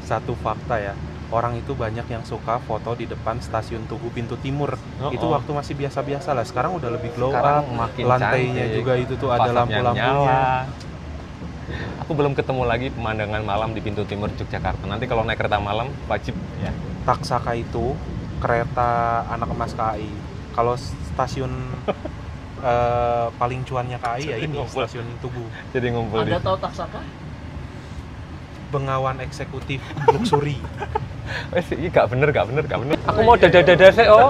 Satu fakta ya, orang itu banyak yang suka foto di depan Stasiun Tugu pintu timur. Itu waktu masih biasa-biasa lah. Sekarang udah lebih glow Sekarang up. makin Lantainya cantik. juga itu tuh ada Fasadnya lampu-lampunya. nyala. Aku belum ketemu lagi pemandangan malam di pintu timur Yogyakarta. Nanti kalau naik kereta malam wajib ya. Taksaka itu kereta anak emas KAI. Kalau stasiun paling cuannya KAI ya ini Stasiun Tugu. Jadi ngumpul Anda di. tahu Taksaka? Bengawan eksekutif luxury. Wes iki gak bener. Aku mau dada sih, oh.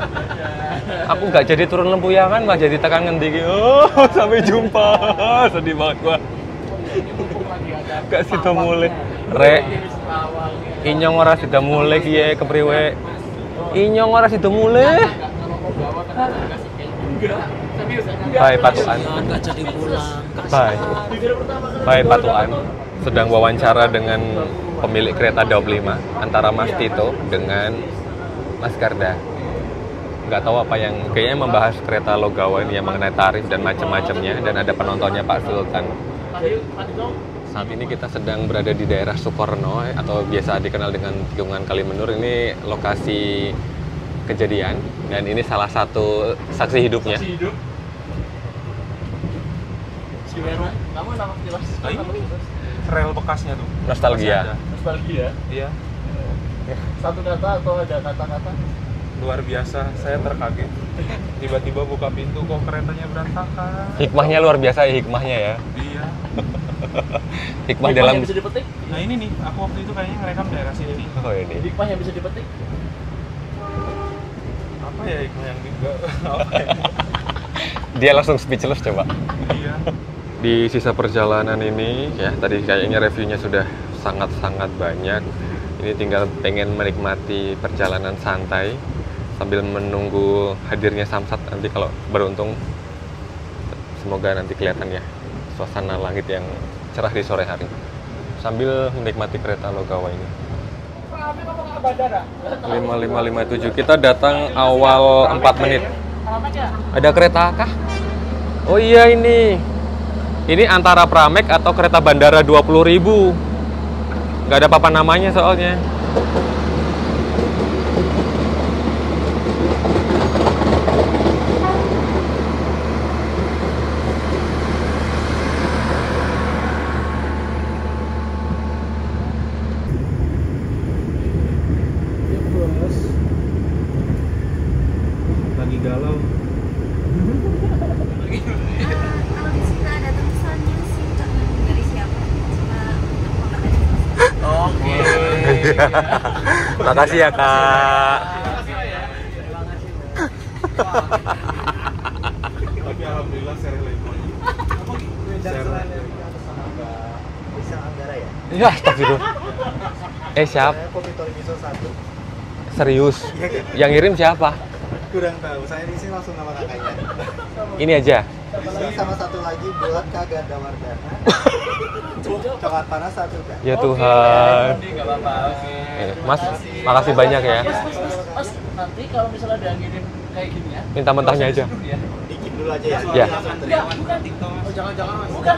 Aku nggak jadi turun Lempuyangan, mah jadi tekan ngendi iki. Oh, sampai jumpa. Sedih banget gua. Gak sida mulai. Rek. Inyong ora sida mulai kiye kepriwe. Inyong ora sida mulai. Bye Patuan. Bye Patuan. Sedang wawancara dengan pemilik kereta Daup 5 antara Mas Tito dengan Mas Garda. Nggak tahu apa yang kayaknya membahas kereta Logawa ini yang mengenai tarif dan macam-macamnya, dan ada penontonnya Pak Sultan. Saat ini kita sedang berada di daerah Sukorno atau biasa dikenal dengan tikungan Kalimenur. Ini lokasi kejadian dan ini salah satu saksi hidupnya. Kamu nama jelas. Rel bekasnya tuh. Nostalgia. Nostalgia. Iya. Satu kata atau ada kata-kata? Luar biasa, saya terkaget. Tiba-tiba buka pintu kok keretanya berantakan. Hikmahnya luar biasa ya, hikmahnya ya. Iya. Hikmah dalam. Yang bisa dipetik? Nah ini nih, aku waktu itu kayaknya ngerekam daerah sini nih. Oh ini. Hikmah yang bisa dipetik? Apa ya hikmah yang enggak? Apa ya? Dia langsung speechless coba. Iya. Di sisa perjalanan ini ya, tadi kayaknya reviewnya sudah sangat-sangat banyak. Ini tinggal pengen menikmati perjalanan santai sambil menunggu hadirnya Samsat nanti kalau beruntung. Semoga nanti kelihatan ya suasana langit yang cerah di sore hari sambil menikmati kereta Logawa ini. 5557, kita datang awal 4 menit. Ada kereta kah? Oh iya ini. Ini antara Pramek atau kereta bandara 20.000. Nggak ada papan namanya soalnya. Lagi galau. Kalau di sini ada tulisannya sih dari siapa? Oke. Makasih ya Kak. Tapi alhamdulillah share lemon. Bisa Anggara ya? Ya, astagfirullah. Siap. Saya kopi Toribiso 1. Serius. Yang ngirim siapa? Kurang tahu, saya di sini langsung nama kakaknya. Ini aja. Ini sama satu lagi buat Kak Ganda Wardana. Coklat panas 1 Kak. Ya Tuhan. Nggak apa-apa. Oke. Mas, makasih banyak ya. Mas, nanti kalau misalnya ada yang ngirim kayak gini ya. Minta mentahnya aja. Dikit dulu aja ya. Ya. Bukan.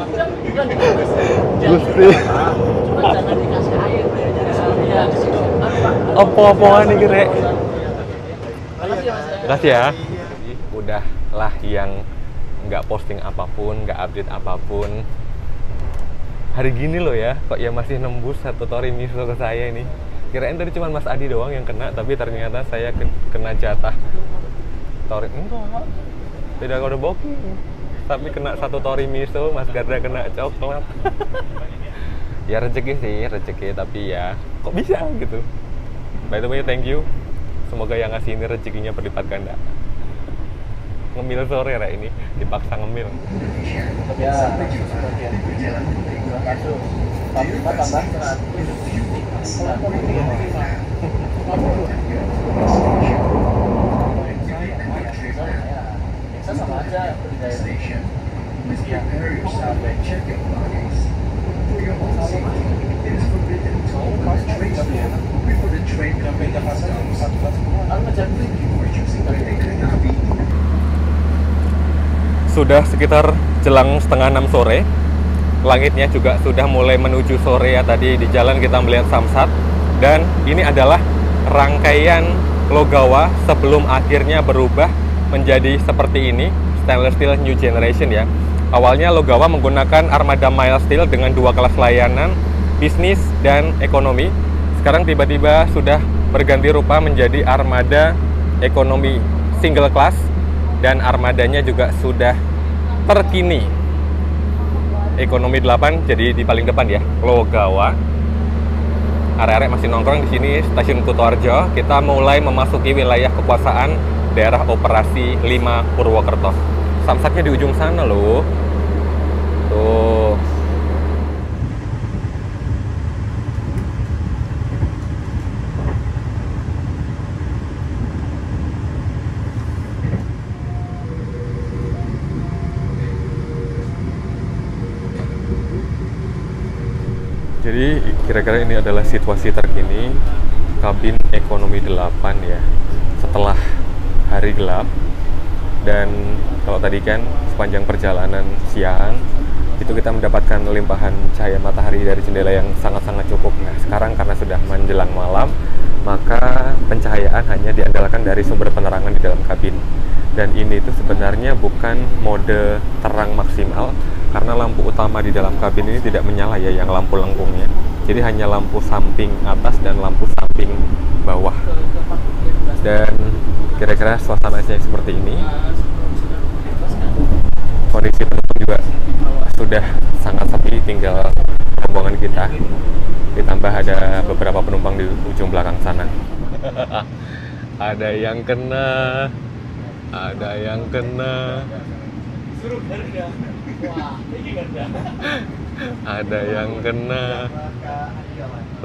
Gusti. Cuma jangan dikasih air ya. Iya, di situ. Opo-opoan nih kira. Makasih ya, Mas. Makasih ya. Udahlah yang nggak posting apapun, nggak update apapun. Hari gini loh ya, kok ya masih nembus satu tori miso ke saya ini. Kirain tadi cuma Mas Adi doang yang kena, tapi ternyata saya kena jatah tori. Enggak, tidak kode booking. Tapi kena satu tori miso, Mas Garda kena coklat. Ya rezeki sih, rezeki, tapi ya kok bisa gitu. By the way, thank you. Semoga yang ngasih ini rezekinya berlipat ganda. Ngemil sore ya ini, dipaksa ngemil. Ya, sebagian masuk. Tapi tambah sama aja Sudah sekitar jelang setengah 6 sore. Langitnya juga sudah mulai menuju sore ya. Tadi di jalan kita melihat samsat. Dan ini adalah rangkaian Logawa sebelum akhirnya berubah menjadi seperti ini, stainless steel new generation ya. Awalnya Logawa menggunakan armada mild steel dengan 2 kelas layanan, bisnis dan ekonomi. Sekarang tiba-tiba sudah berganti rupa menjadi armada ekonomi single class, dan armadanya juga sudah terkini. Ekonomi 8 jadi di paling depan ya, Logawa. Arek-arek masih nongkrong di sini, stasiun Kutoarjo. Kita mulai memasuki wilayah kekuasaan daerah operasi 5 Purwokerto. Samsatnya di ujung sana loh. Tuh. Jadi kira-kira ini adalah situasi terkini kabin ekonomi 8 ya. Setelah hari gelap, dan kalau tadi kan sepanjang perjalanan siang itu kita mendapatkan limpahan cahaya matahari dari jendela yang sangat-sangat cukup. Nah sekarang karena sudah menjelang malam, maka pencahayaan hanya diandalkan dari sumber penerangan di dalam kabin. Dan ini itu sebenarnya bukan mode terang maksimal, karena lampu utama di dalam kabin ini tidak menyala ya, yang lampu lengkungnya. Jadi hanya lampu samping atas dan lampu samping bawah. Dan kira-kira suasananya seperti ini. Kondisi penumpang juga sudah sangat sepi, tinggal rombongan kita. Ditambah ada beberapa penumpang di ujung belakang sana. Ada yang kena. Ada yang kena. Ada yang kena.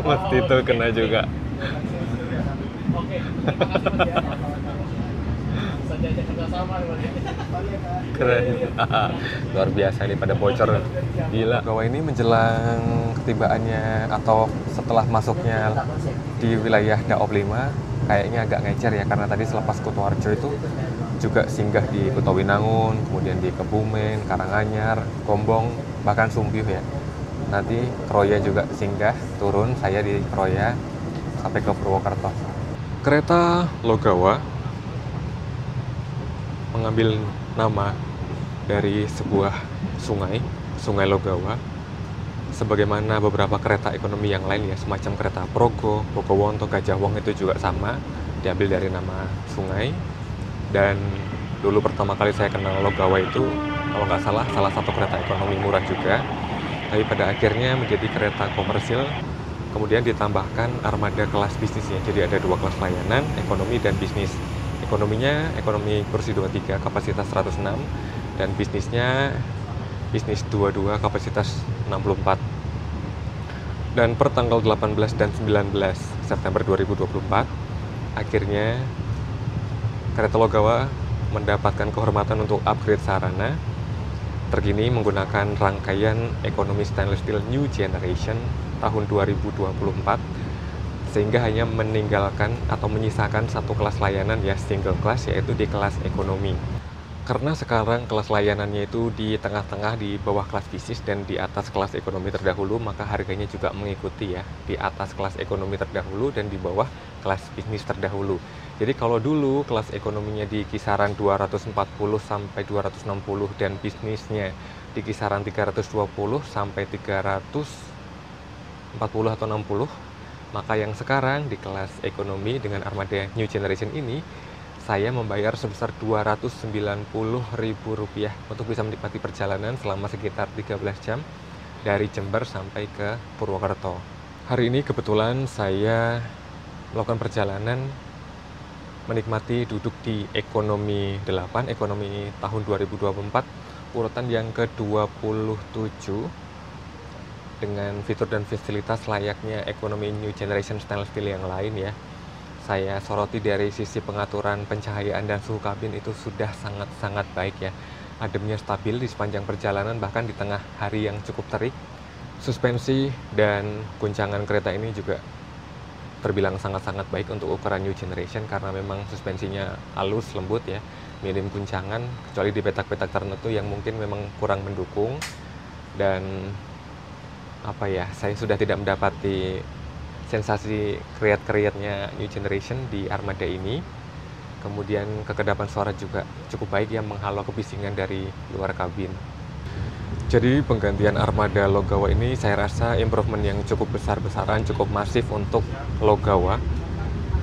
Mas Tito kena juga. Keren. Luar biasa nih, pada bocor. Gila. Bahwa ini menjelang ketibaannya atau setelah masuknya di wilayah Daop 5 kayaknya agak ngecer ya, karena tadi selepas Kutoarjo itu juga singgah di Kutowinangun, kemudian di Kebumen, Karanganyar, Gombong, bahkan Sumbih ya. Nanti Kroya juga singgah, turun saya di Kroya sampai ke Purwokerto. Kereta Logawa mengambil nama dari sebuah sungai, Sungai Logawa. Sebagaimana beberapa kereta ekonomi yang lain ya, semacam kereta Progo, Pogowonto, Gajah Wong itu juga sama, diambil dari nama sungai. Dan dulu pertama kali saya kenal Logawa itu, kalau nggak salah, salah satu kereta ekonomi murah juga. Tapi pada akhirnya menjadi kereta komersil, kemudian ditambahkan armada kelas bisnisnya. Jadi ada 2 kelas layanan, ekonomi dan bisnis. Ekonominya, ekonomi kursi 23, kapasitas 106. Dan bisnisnya, bisnis 22, kapasitas 64. Dan per tanggal 18 dan 19 September 2024, akhirnya kereta Logawa mendapatkan kehormatan untuk upgrade sarana terkini menggunakan rangkaian ekonomi stainless steel new generation tahun 2024. sehingga hanya meninggalkan atau menyisakan satu kelas layanan ya single class, yaitu di kelas ekonomi. Karena sekarang kelas layanannya itu di tengah-tengah di bawah kelas bisnis dan di atas kelas ekonomi terdahulu, maka harganya juga mengikuti ya, di atas kelas ekonomi terdahulu dan di bawah kelas bisnis terdahulu. Jadi kalau dulu kelas ekonominya di kisaran 240 sampai 260 dan bisnisnya di kisaran 320 sampai 340 atau 60, maka yang sekarang di kelas ekonomi dengan armada New Generation ini saya membayar sebesar Rp290.000 untuk bisa menikmati perjalanan selama sekitar 13 jam dari Jember sampai ke Purwokerto. Hari ini kebetulan saya melakukan perjalanan menikmati duduk di ekonomi 8, ekonomi tahun 2024, urutan yang ke-27 dengan fitur dan fasilitas layaknya ekonomi New Generation stainless steel yang lain ya. Saya soroti dari sisi pengaturan pencahayaan dan suhu kabin itu sudah sangat-sangat baik ya. Ademnya stabil di sepanjang perjalanan, bahkan di tengah hari yang cukup terik. Suspensi dan guncangan kereta ini juga terbilang sangat-sangat baik untuk ukuran New Generation karena memang suspensinya halus, lembut ya, minim guncangan, kecuali di petak-petak tertentu yang mungkin memang kurang mendukung. Dan saya sudah tidak mendapati sensasi kriat-kriatnya New Generation di armada ini. Kemudian kekedapan suara juga cukup baik yang menghalau kebisingan dari luar kabin. Jadi penggantian armada Logawa ini saya rasa improvement yang cukup besar-besaran, cukup masif untuk Logawa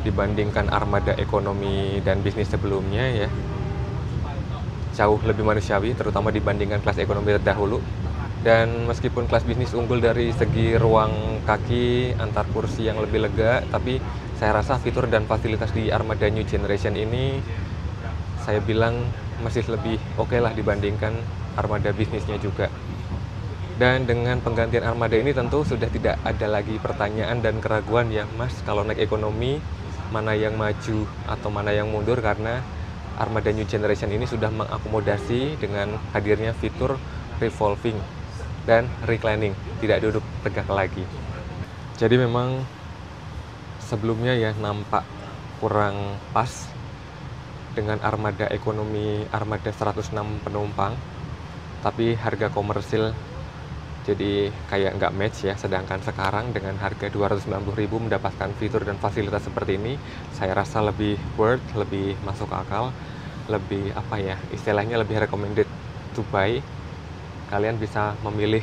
dibandingkan armada ekonomi dan bisnis sebelumnya ya. Jauh lebih manusiawi, terutama dibandingkan kelas ekonomi terdahulu. Dan meskipun kelas bisnis unggul dari segi ruang kaki, antar kursi yang lebih lega, tapi saya rasa fitur dan fasilitas di armada New Generation ini saya bilang masih lebih oke lah dibandingkan armada bisnisnya juga. Dan dengan penggantian armada ini tentu sudah tidak ada lagi pertanyaan dan keraguan ya, Mas, kalau naik ekonomi mana yang maju atau mana yang mundur, karena armada New Generation ini sudah mengakomodasi dengan hadirnya fitur revolving dan reclining, tidak duduk tegak lagi. Jadi memang sebelumnya ya nampak kurang pas dengan armada ekonomi, armada 106 penumpang, tapi harga komersil jadi kayak nggak match ya. Sedangkan sekarang dengan harga 290.000 mendapatkan fitur dan fasilitas seperti ini, saya rasa lebih worth, lebih masuk akal, lebih istilahnya lebih recommended to buy. Kalian bisa memilih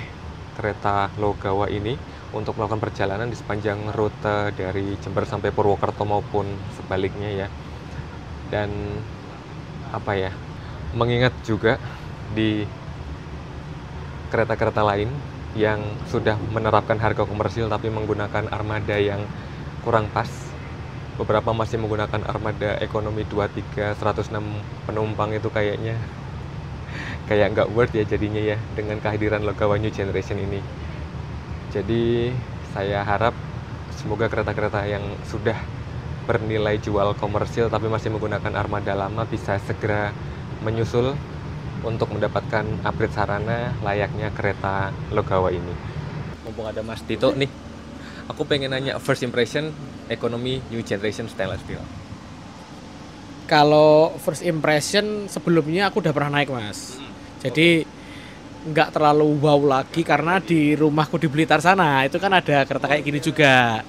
kereta Logawa ini untuk melakukan perjalanan di sepanjang rute dari Jember sampai Purwokerto maupun sebaliknya ya. Dan mengingat juga di kereta-kereta lain yang sudah menerapkan harga komersil tapi menggunakan armada yang kurang pas. Beberapa masih menggunakan armada ekonomi 23 106 penumpang, itu kayaknya kayak nggak worth ya jadinya ya dengan kehadiran Logawa New Generation ini. Jadi saya harap semoga kereta-kereta yang sudah bernilai jual komersil tapi masih menggunakan armada lama bisa segera menyusul untuk mendapatkan upgrade sarana layaknya kereta Logawa ini. Mumpung ada Mas Tito nih, aku pengen nanya first impression ekonomi New Generation stainless steel. Kalau first impression sebelumnya aku udah pernah naik, Mas. Jadi nggak terlalu wow lagi karena di rumahku di Blitar sana itu kan ada kereta kayak gini juga.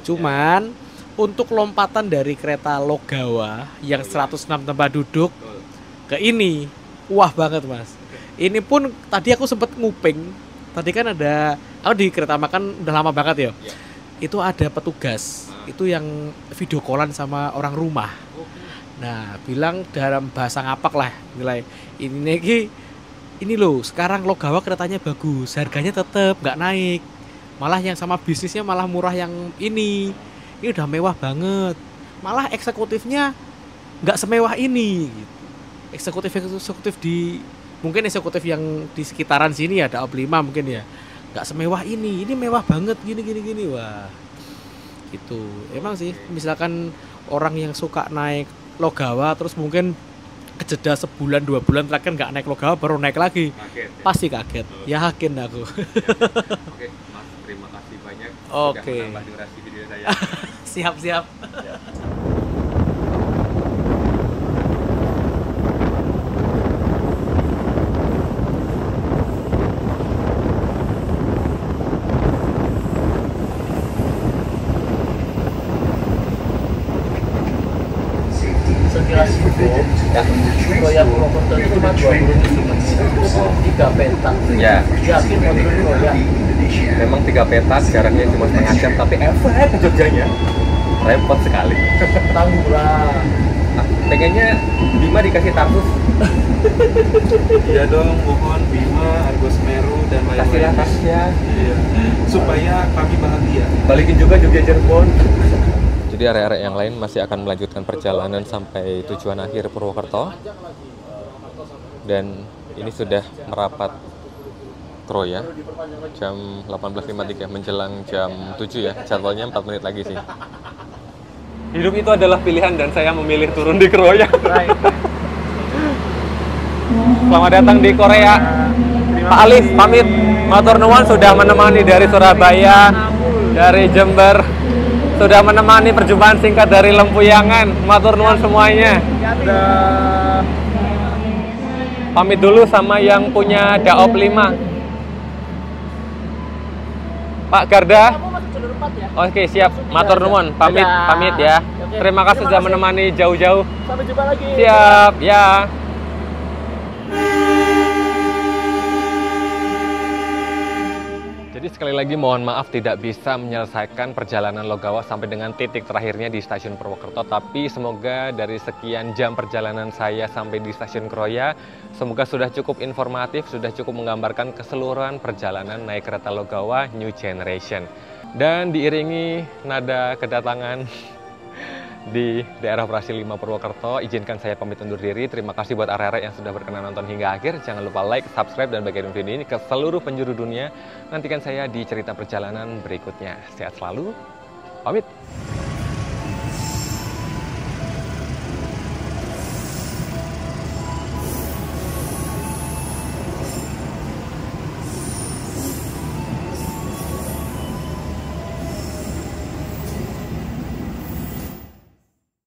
Cuman untuk lompatan dari kereta Logawa yang 106 tempat duduk ke ini, wah banget, Mas. Ini pun tadi aku sempet nguping. Tadi kan ada, aku di kereta makan udah lama banget ya. Itu ada petugas, itu yang video callan sama orang rumah. Nah, bilang dalam bahasa ngapak lah, nilai ini loh, sekarang Logawa keretanya bagus, harganya tetap nggak naik, malah yang sama bisnisnya malah murah yang ini udah mewah banget, malah eksekutifnya nggak semewah ini gitu. Eksekutif di mungkin eksekutif yang di sekitaran sini ada Op 5 mungkin ya, nggak semewah ini mewah banget gini, wah gitu. Emang sih misalkan orang yang suka naik Logawa terus mungkin kejeda sebulan 2 bulan terakhir nggak naik Logawa baru naik lagi, kaget, ya? Pasti kaget, yakin aku. Oke, Mas, terima kasih banyak sudah menambah durasi video saya. Siap-siap. Sekilas info, ya, Kroya Purwokerto itu cuma 27 menit, 3 petak. Ya, Yakin mau turun Kroya? memang 3 petak, jaraknya cuma setengah jam, tapi efek ke Jogjanya repot sekali. Tanggulah. Pengennya Bima dikasih Tarsus, Iya dong, mohon Bima, Argo Semeru dan kasihlah lain-lain. Tasya, Iya. Supaya kami bahagia. balikin juga Jogja Cirebon. Jadi area-area yang lain masih akan melanjutkan perjalanan sampai tujuan akhir Purwokerto. Dan ini sudah merapat Kroya jam 18.53 menjelang jam 7 ya. Jadwalnya 4 menit lagi sih. Hidup itu adalah pilihan dan saya memilih turun di Kroya. Selamat datang di Korea. Pak Alif pamit. Matur nuwun sudah menemani dari Surabaya, dari Jember, sudah menemani perjumpaan singkat dari Lempuyangan. Matur nuwun semuanya. Pamit dulu sama yang punya Daop 5. Pak Garda. Oke, siap. Matur nuwun. Pamit ya. Terima kasih sudah menemani jauh-jauh. Sampai jumpa lagi. Siap, ya. Jadi sekali lagi mohon maaf tidak bisa menyelesaikan perjalanan Logawa sampai dengan titik terakhirnya di stasiun Purwokerto. Tapi semoga dari sekian jam perjalanan saya sampai di stasiun Kroya, semoga sudah cukup informatif, sudah cukup menggambarkan keseluruhan perjalanan naik kereta Logawa New Generation. Dan diiringi nada kedatangan di daerah operasi 5 Purwokerto, izinkan saya pamit undur diri. Terima kasih buat area-area yang sudah berkenan nonton hingga akhir. Jangan lupa like, subscribe, dan bagikan video ini ke seluruh penjuru dunia. Nantikan saya di cerita perjalanan berikutnya. Sehat selalu, pamit.